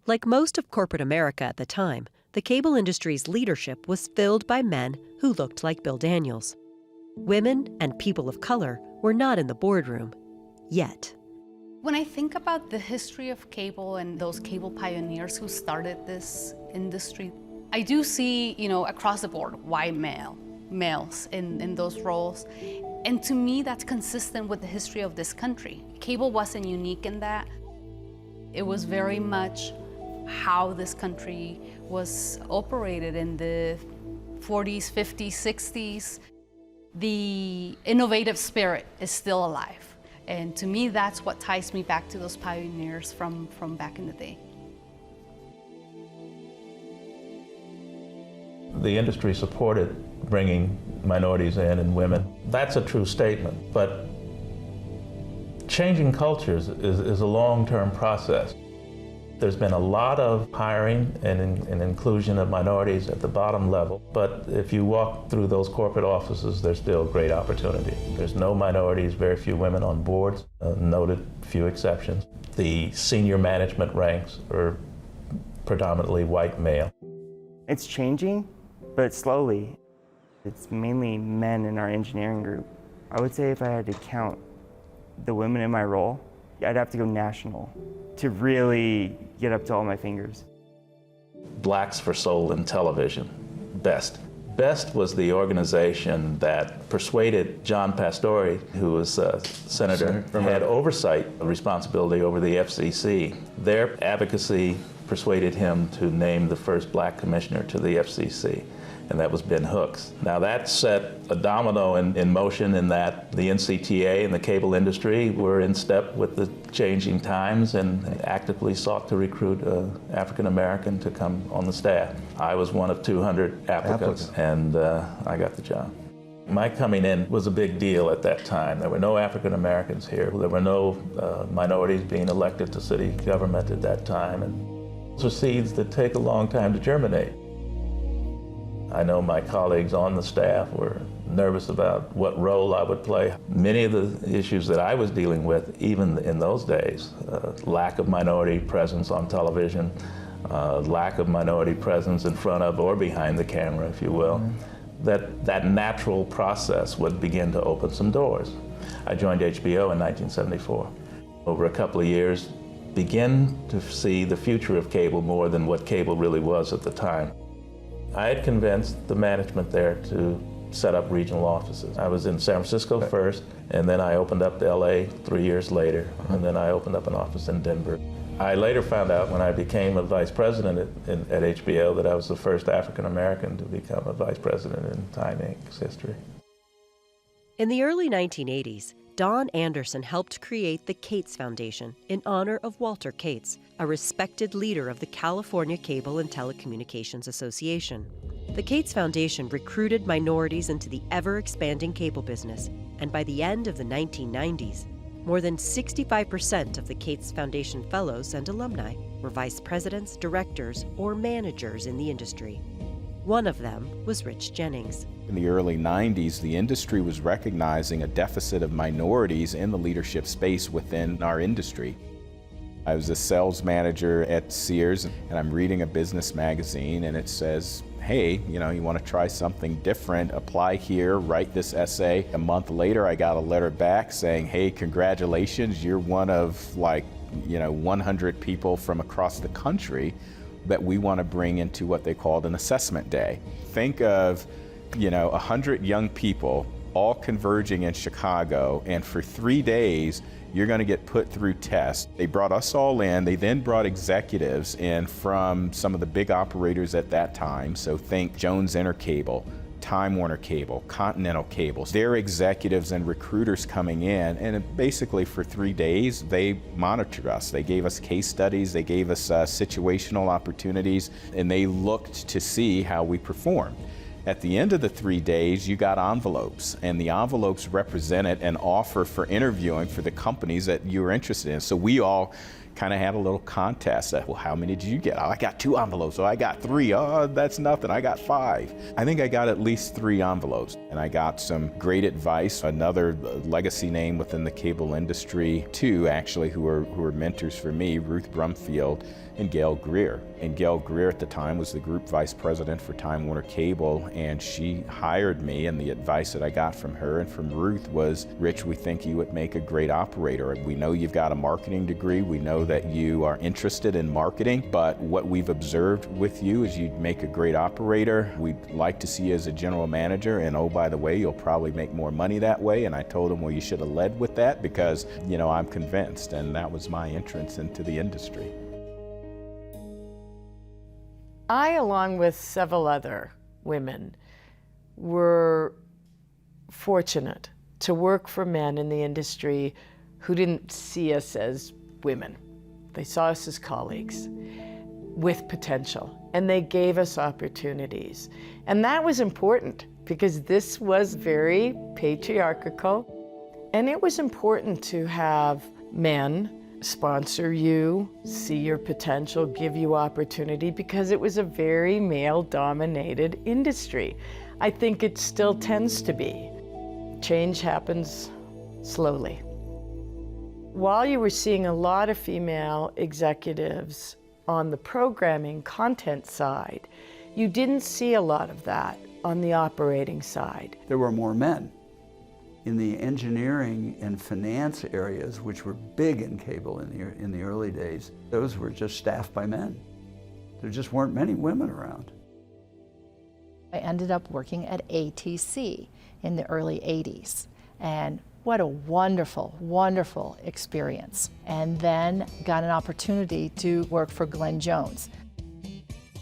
Like most of corporate America at the time, the cable industry's leadership was filled by men who looked like Bill Daniels. Women and people of color were not in the boardroom, yet. When I think about the history of cable and those cable pioneers who started this industry, I do see, across the board, white males in those roles. And to me, that's consistent with the history of this country. Cable wasn't unique in that. It was very much how this country was operated in the 40s, 50s, 60s. The innovative spirit is still alive. And to me, that's what ties me back to those pioneers from back in the day. The industry supported bringing minorities in and women. That's a true statement, but changing cultures is a long-term process. There's been a lot of hiring and inclusion of minorities at the bottom level, but if you walk through those corporate offices, there's still great opportunity. There's no minorities, very few women on boards, noted few exceptions. The senior management ranks are predominantly white male. It's changing, but slowly. It's mainly men in our engineering group. I would say if I had to count the women in my role, I'd have to go national to really get up to all my fingers. Blacks for Soul in Television, BEST. BEST was the organization that persuaded John Pastore, who was senator, had oversight responsibility over the FCC. Their advocacy persuaded him to name the first black commissioner to the FCC, and that was Ben Hooks. Now that set a domino in motion in that the NCTA and the cable industry were in step with the changing times and actively sought to recruit African American to come on the staff. I was one of 200 applicants. And I got the job. My coming in was a big deal at that time. There were no African Americans here. There were no minorities being elected to city government at that time. And those are seeds that take a long time to germinate. I know my colleagues on the staff were nervous about what role I would play. Many of the issues that I was dealing with, even in those days, lack of minority presence on television, lack of minority presence in front of or behind the camera, if you will, that natural process would begin to open some doors. I joined HBO in 1974. Over a couple of years, began to see the future of cable more than what cable really was at the time. I had convinced the management there to set up regional offices. I was in San Francisco first, and then I opened up to LA 3 years later, and then I opened up an office in Denver. I later found out when I became a vice president at HBO that I was the first African American to become a vice president in Time Inc.'s history. In the early 1980s, Don Anderson helped create the Cates Foundation in honor of Walter Cates, a respected leader of the California Cable and Telecommunications Association. The Cates Foundation recruited minorities into the ever-expanding cable business, and by the end of the 1990s, more than 65% of the Cates Foundation fellows and alumni were vice presidents, directors, or managers in the industry. One of them was Rich Jennings. In the early 90s, the industry was recognizing a deficit of minorities in the leadership space within our industry. I was a sales manager at Sears, and I'm reading a business magazine, and it says, hey, you want to try something different, apply here, write this essay. A month later, I got a letter back saying, hey, congratulations, you're one of 100 people from across the country that we want to bring into what they called an assessment day. Think of 100 young people all converging in Chicago, and for 3 days, you're going to get put through tests. They brought us all in. They then brought executives in from some of the big operators at that time. So think Jones Intercable, Time Warner Cable, Continental Cables. Their executives and recruiters coming in, and basically for 3 days, they monitored us. They gave us case studies, they gave us situational opportunities, and they looked to see how we performed. At the end of the 3 days, you got envelopes, and the envelopes represented an offer for interviewing for the companies that you were interested in. So we all kind of had a little contest. Well, how many did you get? Oh, I got 2 envelopes. Oh, I got 3. Oh, that's nothing. I got 5. I think I got at least 3 envelopes, and I got some great advice. Another legacy name within the cable industry, 2 actually, who were mentors for me, Ruth Brumfield and Gail Greer. And Gail Greer at the time was the group vice president for Time Warner Cable, and she hired me, and the advice that I got from her and from Ruth was, Rich, we think you would make a great operator. We know you've got a marketing degree. We know know that you are interested in marketing, but what we've observed with you is you make a great operator. We'd like to see you as a general manager, and oh, by the way, you'll probably make more money that way. And I told him, well, you should have led with that because, you know, I'm convinced, and that was my entrance into the industry. I, along with several other women, were fortunate to work for men in the industry who didn't see us as women. They saw us as colleagues with potential, and they gave us opportunities. And that was important because this was very patriarchal, and it was important to have men sponsor you, see your potential, give you opportunity, because it was a very male-dominated industry. I think it still tends to be. Change happens slowly. While you were seeing a lot of female executives on the programming content side, you didn't see a lot of that on the operating side. There were more men. In the engineering and finance areas, which were big in cable in the early days, those were just staffed by men. There just weren't many women around. I ended up working at ATC in the early 80s, and what a wonderful, wonderful experience. And then got an opportunity to work for Glenn Jones.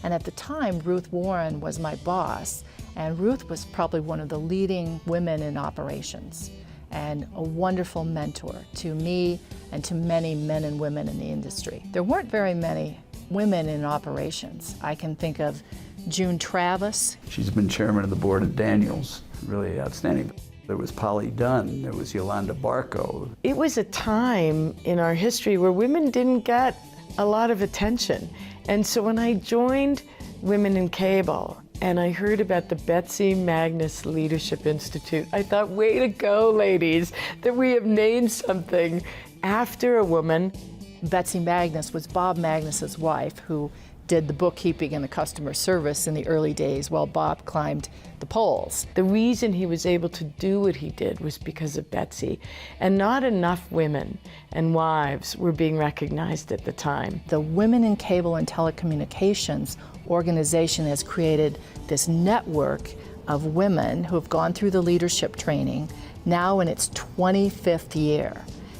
And at the time, Ruth Warren was my boss, and Ruth was probably one of the leading women in operations and a wonderful mentor to me and to many men and women in the industry. There weren't very many women in operations. I can think of June Travis. She's been chairman of the board at Daniels, really outstanding. There was Polly Dunn, there was Yolanda Barco. It was a time in our history where women didn't get a lot of attention. And so when I joined Women in Cable and I heard about the Betsy Magness Leadership Institute, I thought, way to go, ladies, that we have named something after a woman. Betsy Magness was Bob Magness's wife, who did the bookkeeping and the customer service in the early days while Bob climbed the poles. The reason he was able to do what he did was because of Betsy, and not enough women and wives were being recognized at the time. The Women in Cable and Telecommunications organization has created this network of women who have gone through the leadership training, now in its 25th year,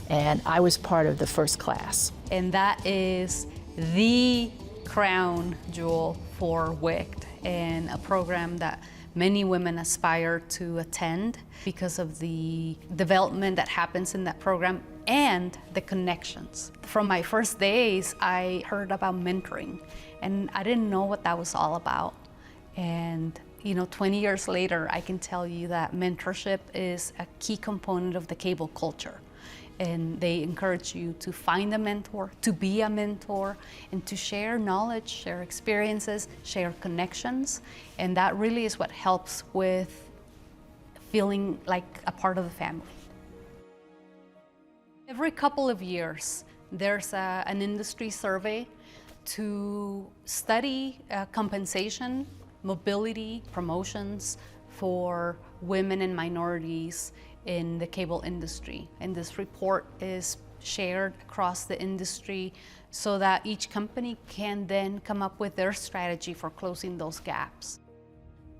and I was part of the first class. And that is the crown jewel for WICT, and a program that many women aspire to attend because of the development that happens in that program and the connections. From my first days, I heard about mentoring, and I didn't know what that was all about. And 20 years later, I can tell you that mentorship is a key component of the cable culture. And they encourage you to find a mentor, to be a mentor, and to share knowledge, share experiences, share connections. And that really is what helps with feeling like a part of the family. Every couple of years, there's an industry survey to study compensation, mobility, promotions for women and minorities in the cable industry. And this report is shared across the industry so that each company can then come up with their strategy for closing those gaps.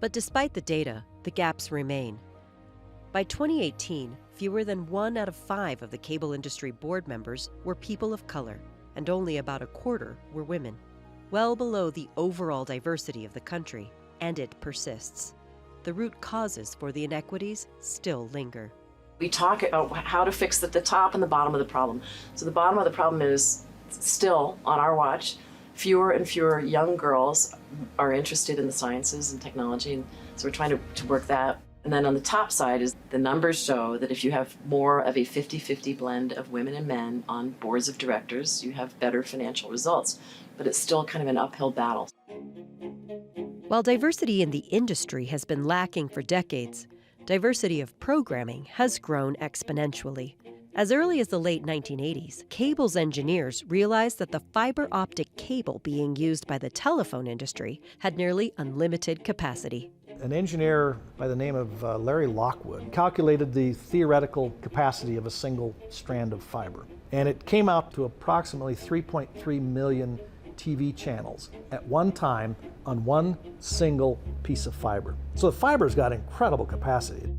But despite the data, the gaps remain. By 2018, fewer than 1 out of 5 of the cable industry board members were people of color, and only about a quarter were women, well below the overall diversity of the country, and it persists. The root causes for the inequities still linger. We talk about how to fix the top and the bottom of the problem. So the bottom of the problem is still, on our watch, fewer and fewer young girls are interested in the sciences and technology, and so we're trying to work that. And then on the top side is the numbers show that if you have more of a 50-50 blend of women and men on boards of directors, you have better financial results. But it's still kind of an uphill battle. While diversity in the industry has been lacking for decades, diversity of programming has grown exponentially. As early as the late 1980s, cables engineers realized that the fiber optic cable being used by the telephone industry had nearly unlimited capacity. An engineer by the name of Larry Lockwood calculated the theoretical capacity of a single strand of fiber. And it came out to approximately 3.3 million TV channels at one time on one single piece of fiber. So the fiber's got incredible capacity.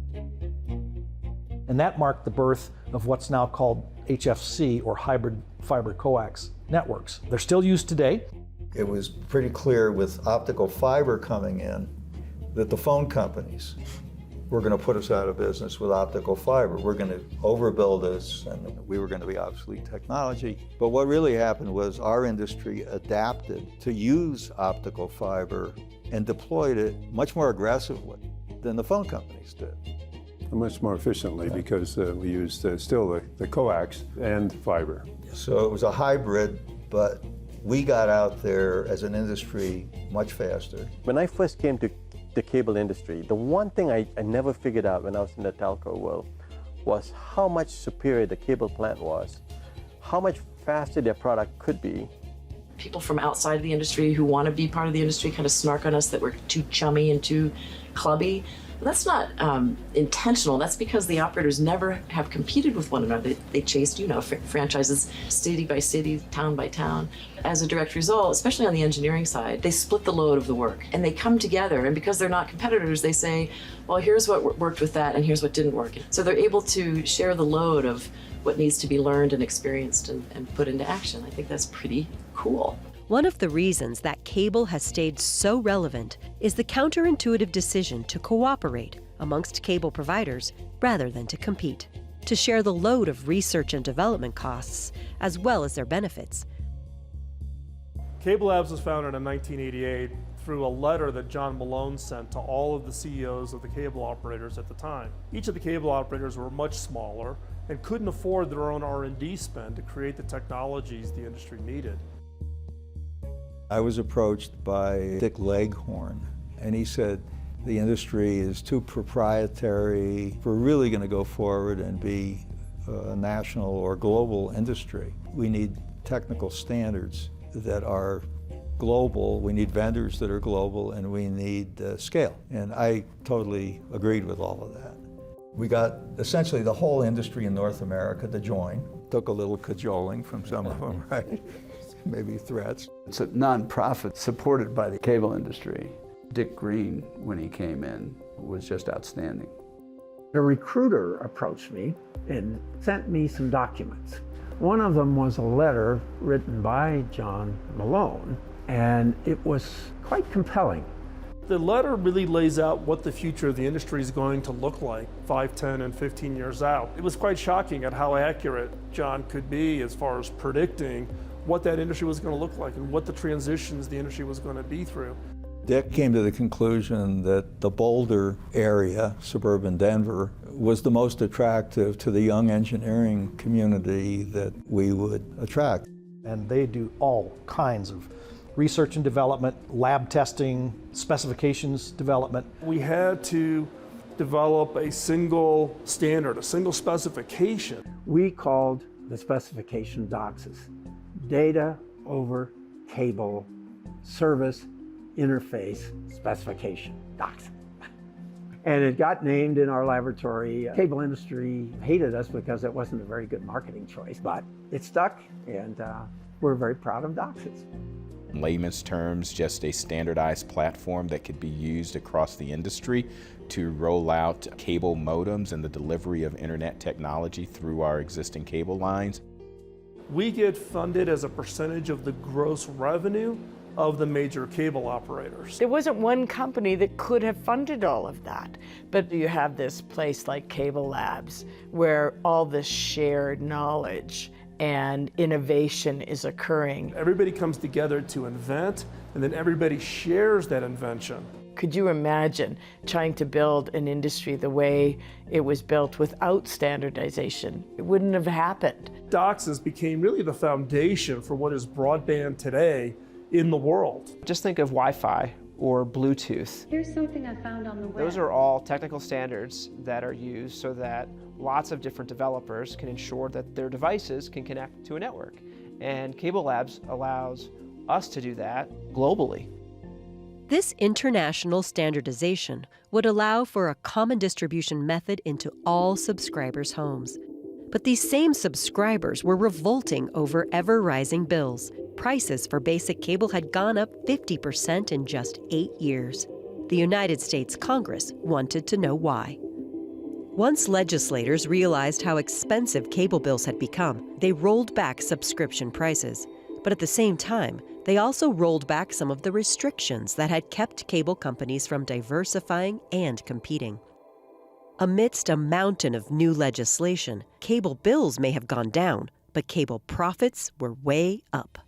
And that marked the birth of what's now called HFC, or hybrid fiber coax networks. They're still used today. It was pretty clear with optical fiber coming in that the phone companies were going to put us out of business with optical fiber. We're going to overbuild us, and we were going to be obsolete technology. But what really happened was our industry adapted to use optical fiber and deployed it much more aggressively than the phone companies did. Much more efficiently, because we used still the coax and fiber. So it was a hybrid, but we got out there as an industry much faster. When I first came to the cable industry, the one thing I never figured out when I was in the telco world was how much superior the cable plant was, how much faster their product could be. People from outside of the industry who want to be part of the industry kind of snark on us that we're too chummy and too clubby. That's not intentional. That's because the operators never have competed with one another. They chased, franchises city by city, town by town. As a direct result, especially on the engineering side, they split the load of the work and they come together. And because they're not competitors, they say, well, here's what worked with that and here's what didn't work. So they're able to share the load of what needs to be learned and experienced and put into action. I think that's pretty cool. One of the reasons that cable has stayed so relevant is the counterintuitive decision to cooperate amongst cable providers rather than to compete, to share the load of research and development costs as well as their benefits. CableLabs was founded in 1988 through a letter that John Malone sent to all of the CEOs of the cable operators at the time. Each of the cable operators were much smaller and couldn't afford their own R&D spend to create the technologies the industry needed. I was approached by Dick Leghorn, and he said, the industry is too proprietary. We're really going to go forward and be a national or global industry. We need technical standards that are global, we need vendors that are global, and we need scale. And I totally agreed with all of that. We got essentially the whole industry in North America to join. Took a little cajoling from some of them, right? Maybe threats. It's a nonprofit supported by the cable industry. Dick Green, when he came in, was just outstanding. A recruiter approached me and sent me some documents. One of them was a letter written by John Malone, and it was quite compelling. The letter really lays out what the future of the industry is going to look like 5, 10, and 15 years out. It was quite shocking at how accurate John could be as far as predicting what that industry was going to look like and what the transitions the industry was going to be through. Dick came to the conclusion that the Boulder area, suburban Denver, was the most attractive to the young engineering community that we would attract. And they do all kinds of research and development, lab testing, specifications development. We had to develop a single standard, a single specification. We called the specification DOCSIS, Data Over Cable Service Interface Specification, DOCSIS. And it got named in our laboratory. Cable industry hated us because it wasn't a very good marketing choice, but it stuck, and we're very proud of DOCSIS. In layman's terms, just a standardized platform that could be used across the industry to roll out cable modems and the delivery of internet technology through our existing cable lines. We get funded as a percentage of the gross revenue of the major cable operators. There wasn't one company that could have funded all of that. But you have this place like CableLabs where all this shared knowledge and innovation is occurring. Everybody comes together to invent, and then everybody shares that invention. Could you imagine trying to build an industry the way it was built without standardization? It wouldn't have happened. DOCSIS became really the foundation for what is broadband today in the world. Just think of Wi-Fi or Bluetooth. Here's something I found on the web. Those are all technical standards that are used so that lots of different developers can ensure that their devices can connect to a network. And CableLabs allows us to do that globally. This international standardization would allow for a common distribution method into all subscribers' homes. But these same subscribers were revolting over ever-rising bills. Prices for basic cable had gone up 50% in just 8 years. The United States Congress wanted to know why. Once legislators realized how expensive cable bills had become, they rolled back subscription prices. But at the same time, they also rolled back some of the restrictions that had kept cable companies from diversifying and competing. Amidst a mountain of new legislation, cable bills may have gone down, but cable profits were way up.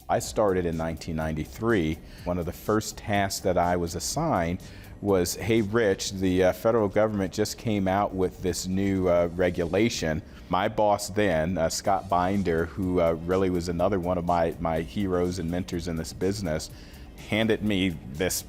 I started in 1993. One of the first tasks that I was assigned was, hey Rich, the federal government just came out with this new regulation. My boss then, Scott Binder, who really was another one of my heroes and mentors in this business, handed me this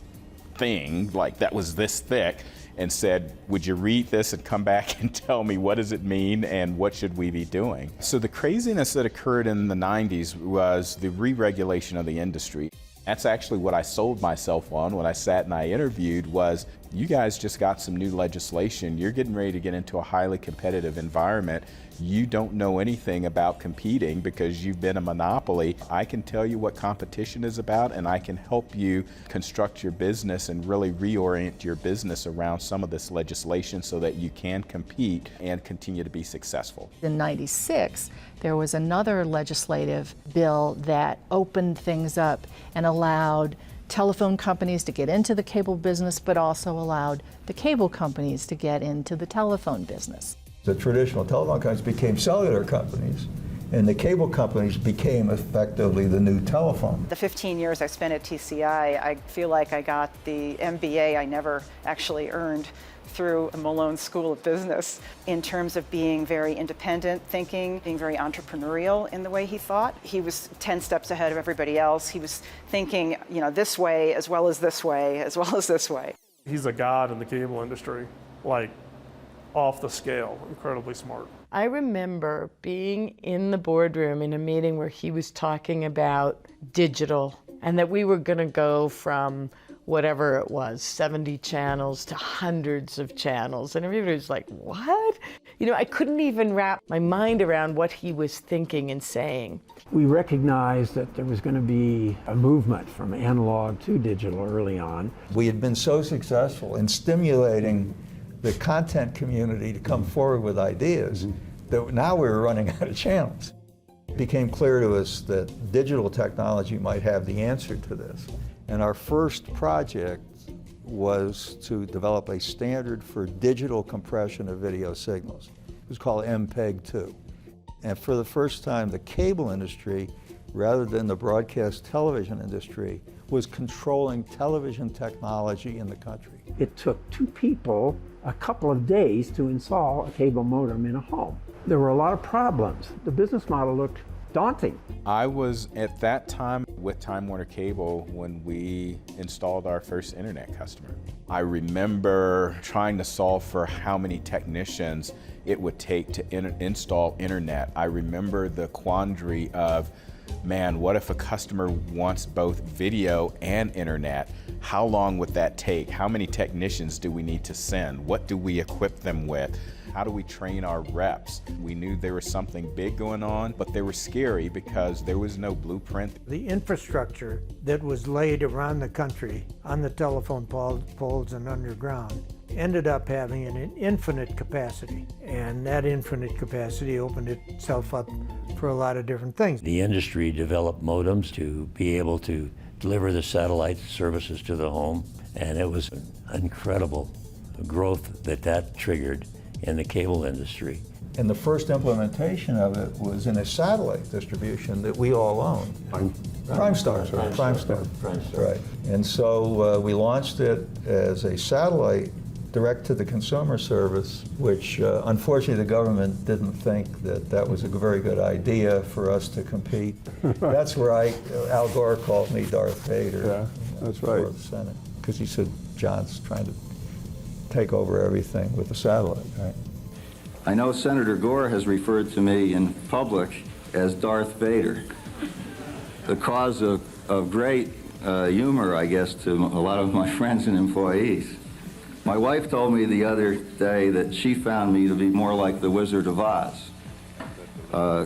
thing, like that was this thick, and said, would you read this and come back and tell me what does it mean and what should we be doing? So the craziness that occurred in the 90s was the re-regulation of the industry. That's actually what I sold myself on when I sat and I interviewed was, you guys just got some new legislation. You're getting ready to get into a highly competitive environment. You don't know anything about competing because you've been a monopoly. I can tell you what competition is about, and I can help you construct your business and really reorient your business around some of this legislation so that you can compete and continue to be successful. In '96, there was another legislative bill that opened things up and allowed telephone companies to get into the cable business, but also allowed the cable companies to get into the telephone business. The traditional telephone companies became cellular companies, and the cable companies became effectively the new telephone. The 15 years I spent at TCI, I feel like I got the MBA I never actually earned through Malone School of Business in terms of being very independent thinking, being very entrepreneurial in the way he thought. He was 10 steps ahead of everybody else. He was thinking, this way as well as this way, as well as this way. He's a god in the cable industry, like off the scale, incredibly smart. I remember being in the boardroom in a meeting where he was talking about digital and that we were going to go from whatever it was, 70 channels to hundreds of channels. And everybody was like, what? I couldn't even wrap my mind around what he was thinking and saying. We recognized that there was going to be a movement from analog to digital early on. We had been so successful in stimulating the content community to come forward with ideas that now we were running out of channels. It became clear to us that digital technology might have the answer to this. And our first project was to develop a standard for digital compression of video signals. It was called MPEG-2. And for the first time, the cable industry, rather than the broadcast television industry, was controlling television technology in the country. It took 2 people a couple of days to install a cable modem in a home. There were a lot of problems. The business model looked daunting. I was at that time with Time Warner Cable when we installed our first internet customer. I remember trying to solve for how many technicians it would take to install internet. I remember the quandary of, man, what if a customer wants both video and internet? How long would that take? How many technicians do we need to send? What do we equip them with? How do we train our reps? We knew there was something big going on, but they were scary because there was no blueprint. The infrastructure that was laid around the country on the telephone poles and underground ended up having an infinite capacity, and that infinite capacity opened itself up for a lot of different things. The industry developed modems to be able to deliver the satellite services to the home, and it was incredible growth that triggered in the cable industry. And the first implementation of it was in a satellite distribution that we all own. Primestar. Right. And so we launched it as a satellite direct-to-the-consumer service, which unfortunately the government didn't think that was a very good idea for us to compete. That's where Al Gore called me Darth Vader. Yeah, that's right. For the Senate, because he said, John's trying to take over everything with the satellite, right? I know Senator Gore has referred to me in public as Darth Vader, the cause of great humor, I guess, to a lot of my friends and employees. My wife told me the other day that she found me to be more like the Wizard of Oz,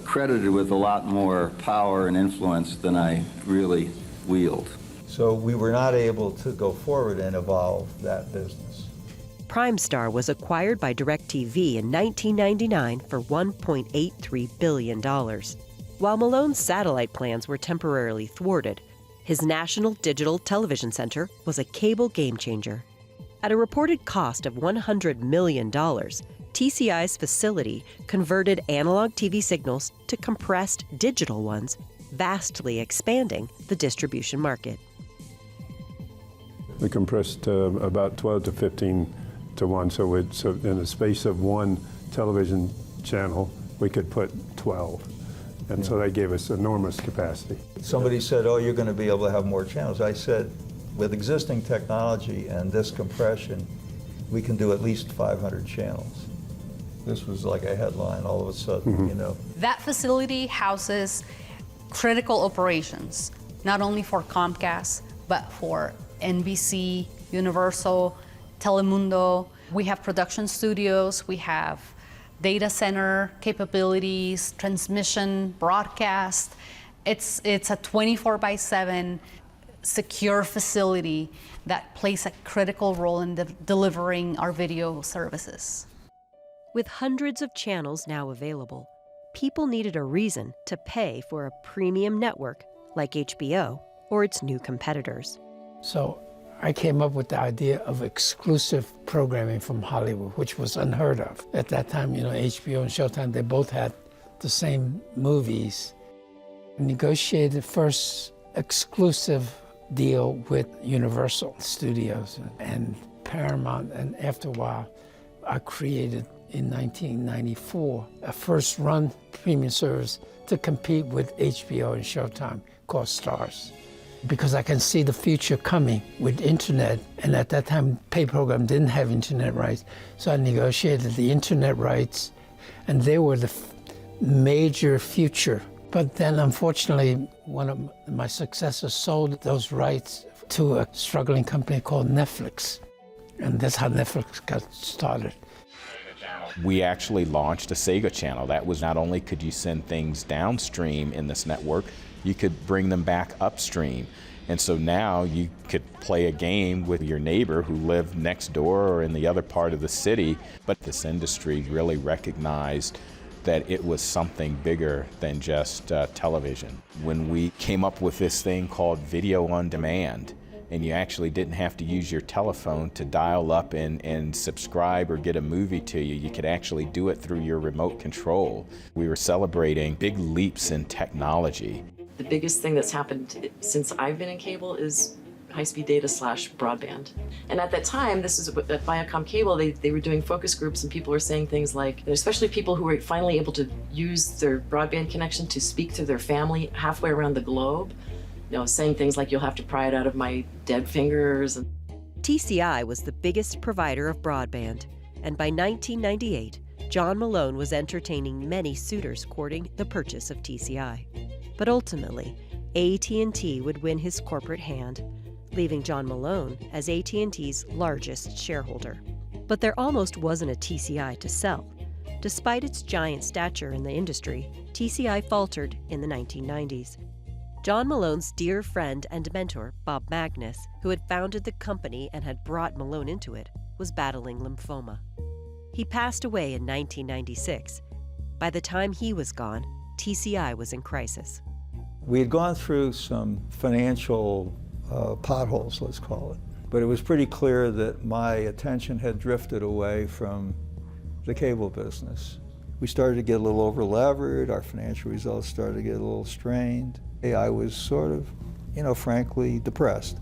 credited with a lot more power and influence than I really wield. So we were not able to go forward and evolve that business. Primestar was acquired by DirecTV in 1999 for $1.83 billion. While Malone's satellite plans were temporarily thwarted, his National Digital Television Center was a cable game-changer. At a reported cost of $100 million, TCI's facility converted analog TV signals to compressed digital ones, vastly expanding the distribution market. We compressed about 12 to 15 to 1, so in the space of one television channel, we could put 12. And so that gave us enormous capacity. Somebody said, oh, you're going to be able to have more channels. I said, with existing technology and this compression, we can do at least 500 channels. This was like a headline all of a sudden, you know. That facility houses critical operations, not only for Comcast, but for NBC, Universal, Telemundo. We have production studios, we have data center capabilities, transmission, broadcast. It's a 24/7 secure facility that plays a critical role in delivering our video services. With hundreds of channels now available, people needed a reason to pay for a premium network like HBO or its new competitors. So I came up with the idea of exclusive programming from Hollywood, which was unheard of. At that time, you know, HBO and Showtime, they both had the same movies. I negotiated the first exclusive deal with Universal Studios and Paramount, and after a while, I created in 1994 a first-run premium service to compete with HBO and Showtime called Starz. Because I can see the future coming with internet, and at that time, pay program didn't have internet rights, so I negotiated the internet rights, and they were the major future. But then, unfortunately, one of my successors sold those rights to a struggling company called Netflix, and that's how Netflix got started. We actually launched a Sega channel. That was not only could you send things downstream in this network, you could bring them back upstream. And so now you could play a game with your neighbor who lived next door or in the other part of the city. But this industry really recognized that it was something bigger than just television. When we came up with this thing called video on demand, and you actually didn't have to use your telephone to dial up and subscribe or get a movie to you. You could actually do it through your remote control. We were celebrating big leaps in technology. The biggest thing that's happened since I've been in cable is high-speed data / broadband. And at that time, this is at Viacom Cable, they were doing focus groups, and people were saying things like, especially people who were finally able to use their broadband connection to speak to their family halfway around the globe, you know, saying things like, you'll have to pry it out of my dead fingers. TCI was the biggest provider of broadband, and by 1998, John Malone was entertaining many suitors courting the purchase of TCI. But ultimately, AT&T would win his corporate hand, leaving John Malone as AT&T's largest shareholder. But there almost wasn't a TCI to sell. Despite its giant stature in the industry, TCI faltered in the 1990s. John Malone's dear friend and mentor, Bob Magness, who had founded the company and had brought Malone into it, was battling lymphoma. He passed away in 1996. By the time he was gone, TCI was in crisis. We had gone through some financial potholes, let's call it, but it was pretty clear that my attention had drifted away from the cable business. We started to get a little over-levered, our financial results started to get a little strained. I was sort of, you know, frankly depressed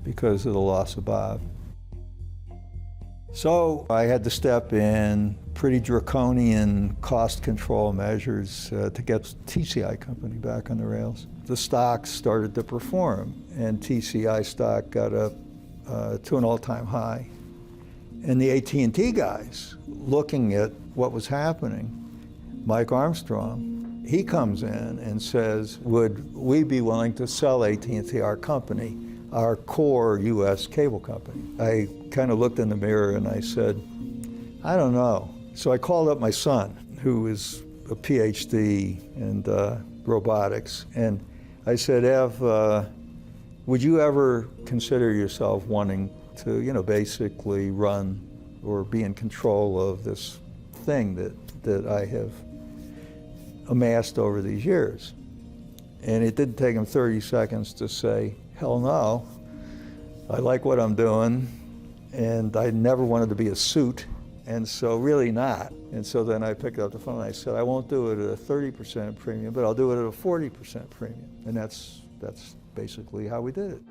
because of the loss of Bob. So I had to step in pretty draconian cost control measures to get TCI company back on the rails. The stocks started to perform, and TCI stock got up to an all-time high. And the AT&T guys, looking at what was happening, Mike Armstrong, he comes in and says, would we be willing to sell AT&T, our company, our core U.S. cable company. I kind of looked in the mirror and I said, I don't know. So I called up my son, who is a PhD in robotics, and I said, Ev, would you ever consider yourself wanting to, basically run or be in control of this thing that I have amassed over these years? And it didn't take him 30 seconds to say, hell no, I like what I'm doing, and I never wanted to be a suit, and so really not. And so then I picked up the phone and I said, I won't do it at a 30% premium, but I'll do it at a 40% premium. And that's basically how we did it.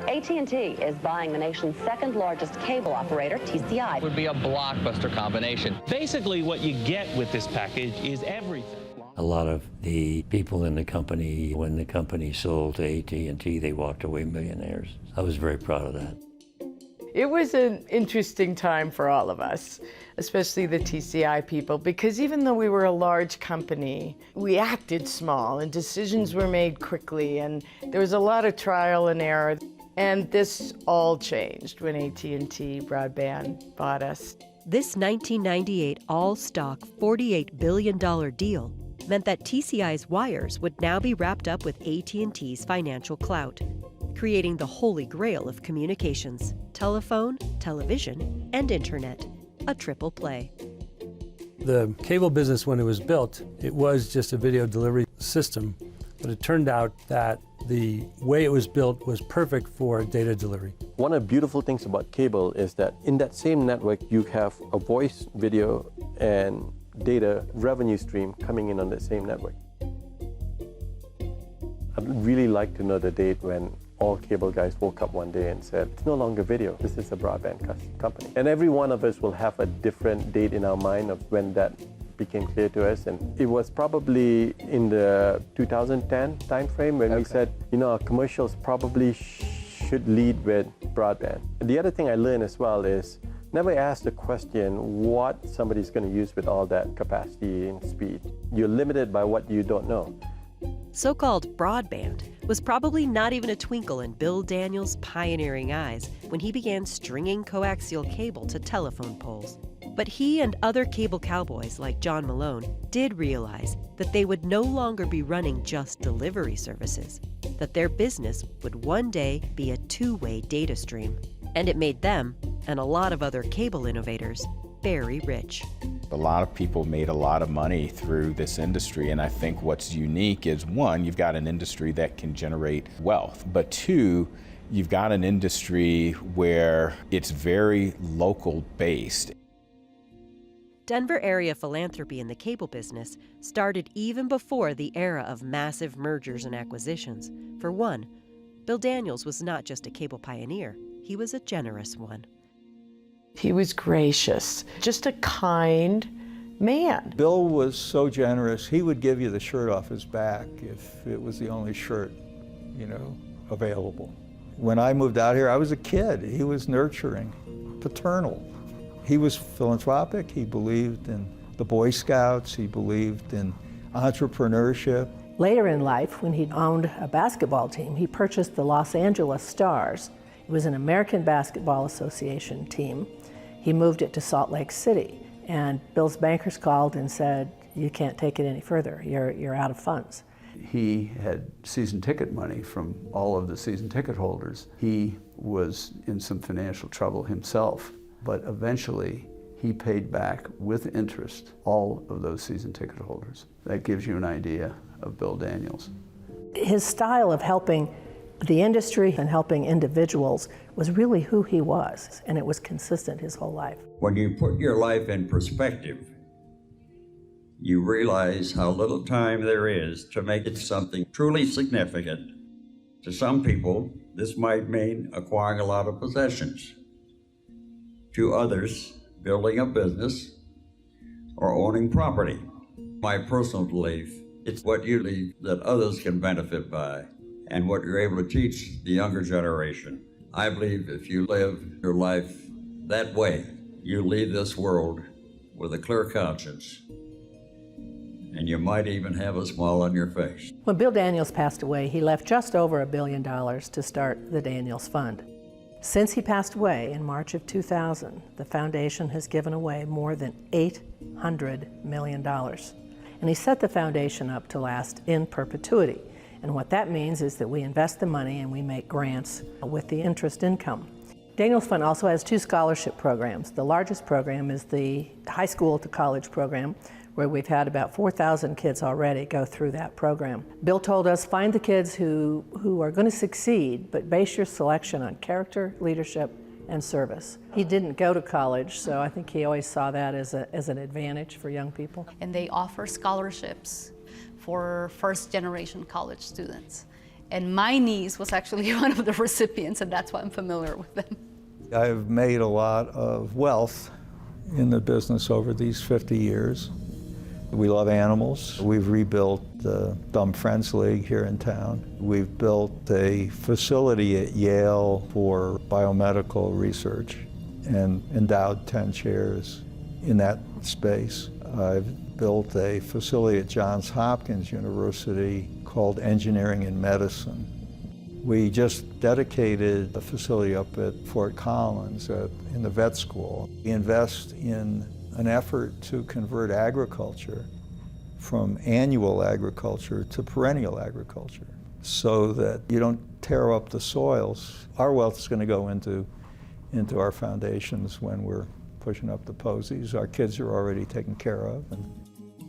AT&T is buying the nation's second largest cable operator, TCI. It would be a blockbuster combination. Basically, what you get with this package is everything. A lot of the people in the company, when the company sold to AT&T, they walked away millionaires. I was very proud of that. It was an interesting time for all of us, especially the TCI people, because even though we were a large company, we acted small and decisions were made quickly, and there was a lot of trial and error. And this all changed when AT&T Broadband bought us. This 1998 all-stock $48 billion deal meant that TCI's wires would now be wrapped up with AT&T's financial clout, creating the holy grail of communications: telephone, television, and internet, a triple play. The cable business, when it was built, it was just a video delivery system, but it turned out that the way it was built was perfect for data delivery. One of the beautiful things about cable is that in that same network, you have a voice, video, and data revenue stream coming in on the same network. I'd really like to know the date when all cable guys woke up one day and said, it's no longer video, this is a broadband company. And every one of us will have a different date in our mind of when that became clear to us. And it was probably in the 2010 timeframe when we said, our commercials probably should lead with broadband. The other thing I learned as well is never ask the question what somebody's going to use with all that capacity and speed. You're limited by what you don't know. So-called broadband was probably not even a twinkle in Bill Daniels' pioneering eyes when he began stringing coaxial cable to telephone poles. But he and other cable cowboys like John Malone did realize that they would no longer be running just delivery services, that their business would one day be a two-way data stream. And it made them, and a lot of other cable innovators, very rich. A lot of people made a lot of money through this industry, and I think what's unique is, one, you've got an industry that can generate wealth, but two, you've got an industry where it's very local based. Denver area philanthropy in the cable business started even before the era of massive mergers and acquisitions. For one, Bill Daniels was not just a cable pioneer, he was a generous one. He was gracious, just a kind man. Bill was so generous, he would give you the shirt off his back if it was the only shirt, available. When I moved out here, I was a kid. He was nurturing, paternal. He was philanthropic. He believed in the Boy Scouts. He believed in entrepreneurship. Later in life, when he owned a basketball team, he purchased the Los Angeles Stars. It was an American Basketball Association team. He moved it to Salt Lake City, and Bill's bankers called and said, you can't take it any further. You're out of funds. He had season ticket money from all of the season ticket holders. He was in some financial trouble himself, but eventually he paid back with interest all of those season ticket holders. That gives you an idea of Bill Daniels. His style of helping the industry and helping individuals was really who he was, and it was consistent his whole life. When you put your life in perspective, you realize how little time there is to make it something truly significant. To some people, this might mean acquiring a lot of possessions. To others, building a business or owning property. My personal belief, it's what you leave that others can benefit by and what you're able to teach the younger generation. I believe if you live your life that way, you leave this world with a clear conscience and you might even have a smile on your face. When Bill Daniels passed away, he left just over $1 billion to start the Daniels Fund. Since he passed away in March of 2000, the foundation has given away more than $800 million. And he set the foundation up to last in perpetuity. And what that means is that we invest the money and we make grants with the interest income. Daniels Fund also has 2 scholarship programs. The largest program is the high school to college program, where we've had about 4,000 kids already go through that program. Bill told us, find the kids who are going to succeed, but base your selection on character, leadership, and service. He didn't go to college, so I think he always saw that as an advantage for young people. And they offer scholarships for first-generation college students. And my niece was actually one of the recipients, and that's why I'm familiar with them. I've made a lot of wealth in the business over these 50 years. We love animals. We've rebuilt the Dumb Friends League here in town. We've built a facility at Yale for biomedical research and endowed 10 chairs in that space. I've built a facility at Johns Hopkins University called Engineering and Medicine. We just dedicated a facility up at Fort Collins in the vet school. We invest in an effort to convert agriculture from annual agriculture to perennial agriculture so that you don't tear up the soils. Our wealth is going to go into our foundations when we're pushing up the posies. Our kids are already taken care of.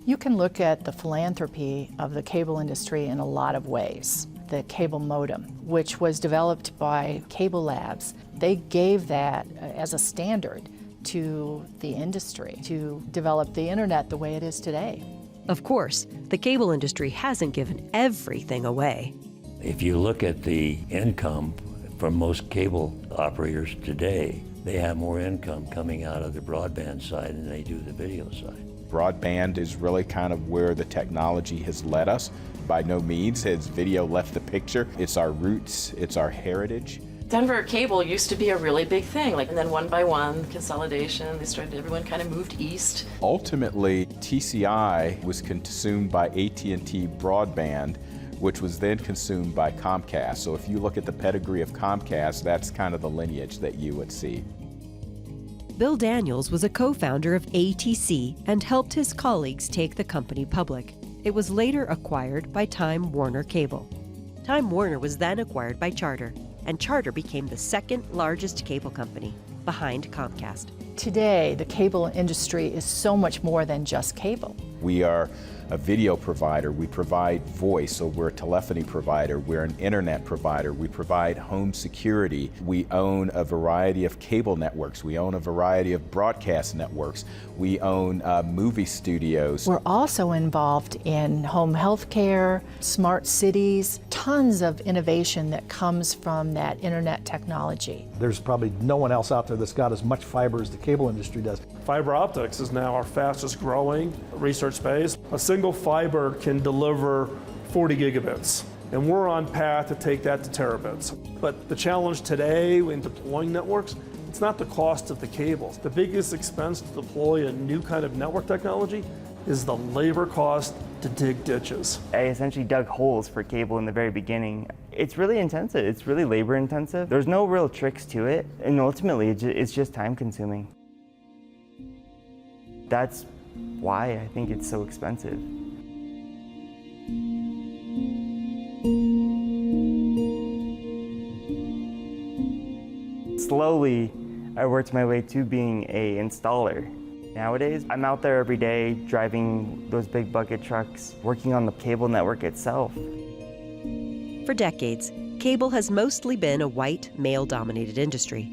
You can look at the philanthropy of the cable industry in a lot of ways. The cable modem, which was developed by CableLabs, they gave that as a standard to the industry to develop the internet the way it is today. Of course, the cable industry hasn't given everything away. If you look at the income from most cable operators today, they have more income coming out of the broadband side than they do the video side. Broadband is really kind of where the technology has led us. By no means has video left the picture. It's our roots, it's our heritage. Denver cable used to be a really big thing, and then one by one, consolidation, everyone kind of moved east. Ultimately, TCI was consumed by AT&T broadband, which was then consumed by Comcast. So if you look at the pedigree of Comcast, that's kind of the lineage that you would see. Bill Daniels was a co-founder of ATC and helped his colleagues take the company public. It was later acquired by Time Warner Cable. Time Warner was then acquired by Charter, and Charter became the second largest cable company, behind Comcast. Today, the cable industry is so much more than just cable. We are a video provider, we provide voice, so we're a telephony provider, we're an internet provider, we provide home security, we own a variety of cable networks, we own a variety of broadcast networks, we own movie studios. We're also involved in home health care, smart cities, tons of innovation that comes from that internet technology. There's probably no one else out there that's got as much fiber as the cable industry does. Fiber optics is now our fastest growing research space. A single fiber can deliver 40 gigabits, and we're on path to take that to terabits. But the challenge today in deploying networks, it's not the cost of the cables. The biggest expense to deploy a new kind of network technology is the labor cost to dig ditches. I essentially dug holes for cable in the very beginning. It's really intensive, it's really labor intensive. There's no real tricks to it, and ultimately it's just time consuming. That's why I think it's so expensive. Slowly, I worked my way to being an installer. Nowadays, I'm out there every day driving those big bucket trucks, working on the cable network itself. For decades, cable has mostly been a white, male-dominated industry.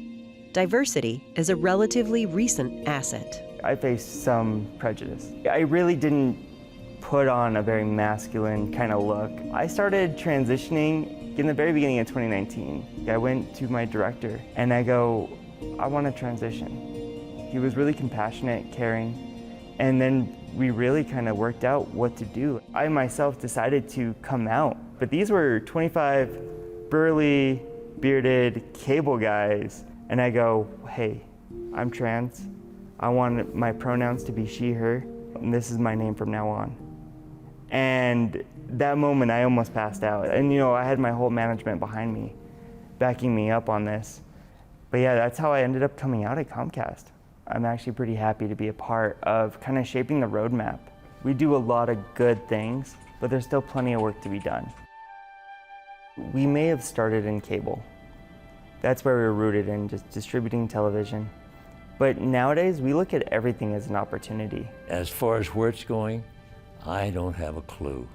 Diversity is a relatively recent asset. I faced some prejudice. I really didn't put on a very masculine kind of look. I started transitioning in the very beginning of 2019. I went to my director and I go, I want to transition. He was really compassionate, caring, and then we really kind of worked out what to do. I myself decided to come out, but these were 25 burly, bearded cable guys, and I go, hey, I'm trans. I want my pronouns to be she, her, and this is my name from now on. And that moment, I almost passed out. And you know, I had my whole management behind me, backing me up on this. But yeah, that's how I ended up coming out at Comcast. I'm actually pretty happy to be a part of kind of shaping the roadmap. We do a lot of good things, but there's still plenty of work to be done. We may have started in cable. That's where we were rooted in, just distributing television. But nowadays, we look at everything as an opportunity. As far as where it's going, I don't have a clue.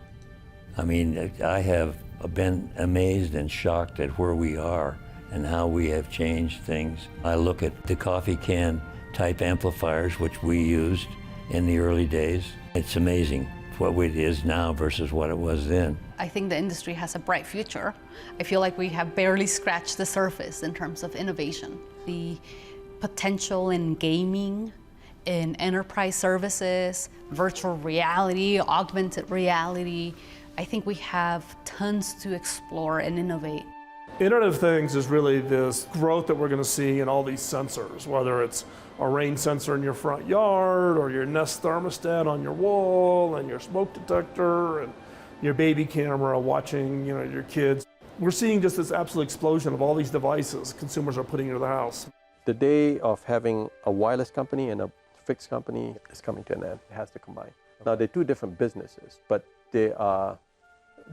I mean, I have been amazed and shocked at where we are and how we have changed things. I look at the coffee can type amplifiers, which we used in the early days. It's amazing what it is now versus what it was then. I think the industry has a bright future. I feel like we have barely scratched the surface in terms of innovation. The potential in gaming, in enterprise services, virtual reality, augmented reality. I think we have tons to explore and innovate. Internet of Things is really this growth that we're going to see in all these sensors, whether it's a rain sensor in your front yard or your Nest thermostat on your wall and your smoke detector and your baby camera watching, you know, your kids. We're seeing just this absolute explosion of all these devices consumers are putting into the house. The day of having a wireless company and a fixed company is coming to an end. It has to combine. Now, they're two different businesses, but they are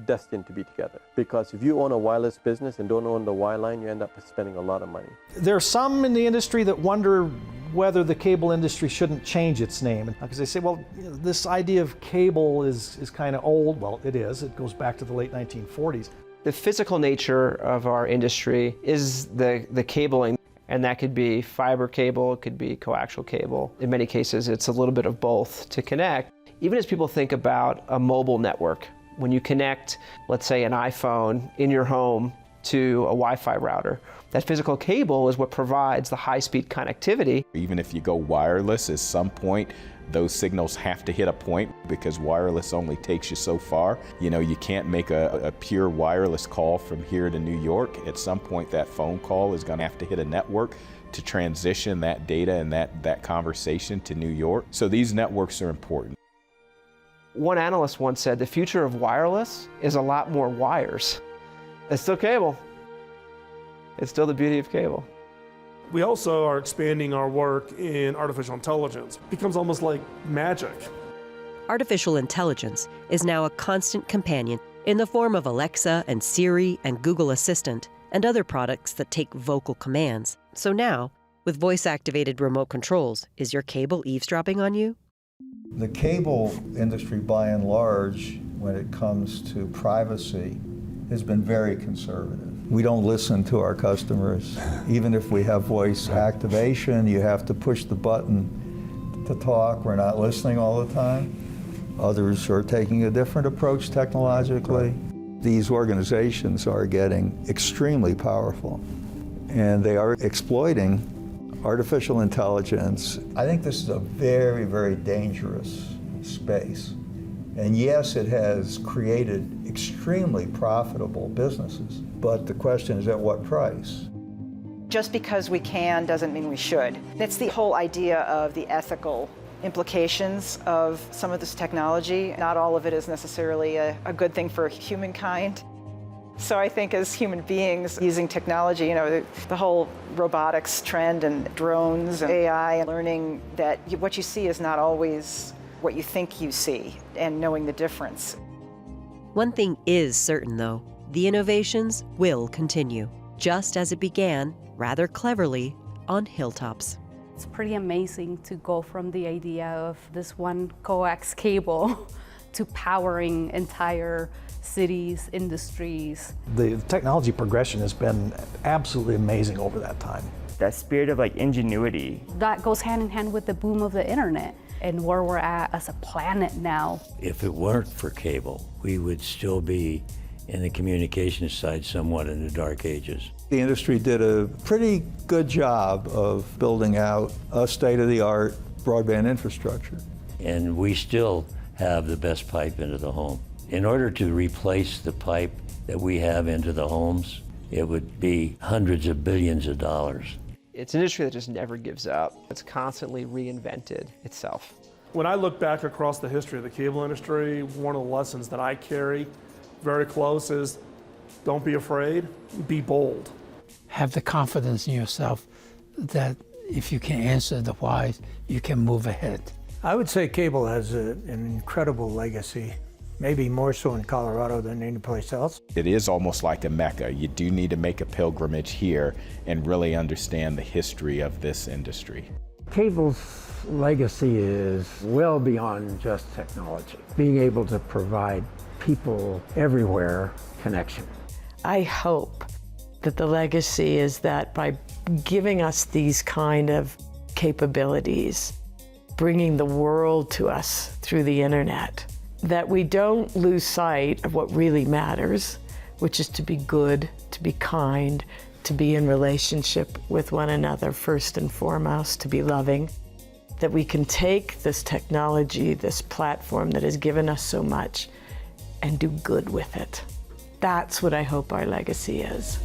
destined to be together. Because if you own a wireless business and don't own the wireline, you end up spending a lot of money. There are some in the industry that wonder whether the cable industry shouldn't change its name. Because they say, well, you know, this idea of cable is kind of old. Well, it is. It goes back to the late 1940s. The physical nature of our industry is the cabling. And that could be fiber cable, it could be coaxial cable. In many cases, it's a little bit of both to connect. Even as people think about a mobile network, when you connect, let's say, an iPhone in your home to a Wi-Fi router, that physical cable is what provides the high-speed connectivity. Even if you go wireless, at some point, those signals have to hit a point because wireless only takes you so far. You know, you can't make a pure wireless call from here to New York. At some point, that phone call is going to have to hit a network to transition that data and that conversation to New York. So these networks are important. One analyst once said, the future of wireless is a lot more wires. It's still cable. It's still the beauty of cable. We also are expanding our work in artificial intelligence. It becomes almost like magic. Artificial intelligence is now a constant companion in the form of Alexa and Siri and Google Assistant and other products that take vocal commands. So now, with voice-activated remote controls, is your cable eavesdropping on you? The cable industry, by and large, when it comes to privacy, has been very conservative. We don't listen to our customers. Even if we have voice activation, you have to push the button to talk. We're not listening all the time. Others are taking a different approach technologically. These organizations are getting extremely powerful, and they are exploiting artificial intelligence. I think this is a very, very dangerous space. And yes, it has created extremely profitable businesses, but the question is at what price? Just because we can doesn't mean we should. That's the whole idea of the ethical implications of some of this technology. Not all of it is necessarily a good thing for humankind. So I think as human beings using technology, you know, the whole robotics trend and drones and AI, and learning that what you see is not always what you think you see, and knowing the difference. One thing is certain, though. The innovations will continue, just as it began, rather cleverly, on hilltops. It's pretty amazing to go from the idea of this one coax cable to powering entire cities, industries. The technology progression has been absolutely amazing over that time. That spirit of like ingenuity. That goes hand in hand with the boom of the internet and where we're at as a planet now. If it weren't for cable, we would still be in the communications side somewhat in the dark ages. The industry did a pretty good job of building out a state-of-the-art broadband infrastructure. And we still have the best pipe into the home. In order to replace the pipe that we have into the homes, it would be hundreds of billions of dollars. It's an industry that just never gives up. It's constantly reinvented itself. When I look back across the history of the cable industry, one of the lessons that I carry very close is don't be afraid, be bold. Have the confidence in yourself that if you can answer the whys, you can move ahead. I would say cable has an incredible legacy, maybe more so in Colorado than any place else. It is almost like a mecca. You do need to make a pilgrimage here and really understand the history of this industry. Cable's legacy is well beyond just technology, being able to provide people everywhere connection. I hope that the legacy is that by giving us these kind of capabilities, bringing the world to us through the internet, that we don't lose sight of what really matters, which is to be good, to be kind, to be in relationship with one another first and foremost, to be loving. That we can take this technology, this platform that has given us so much, and do good with it. That's what I hope our legacy is.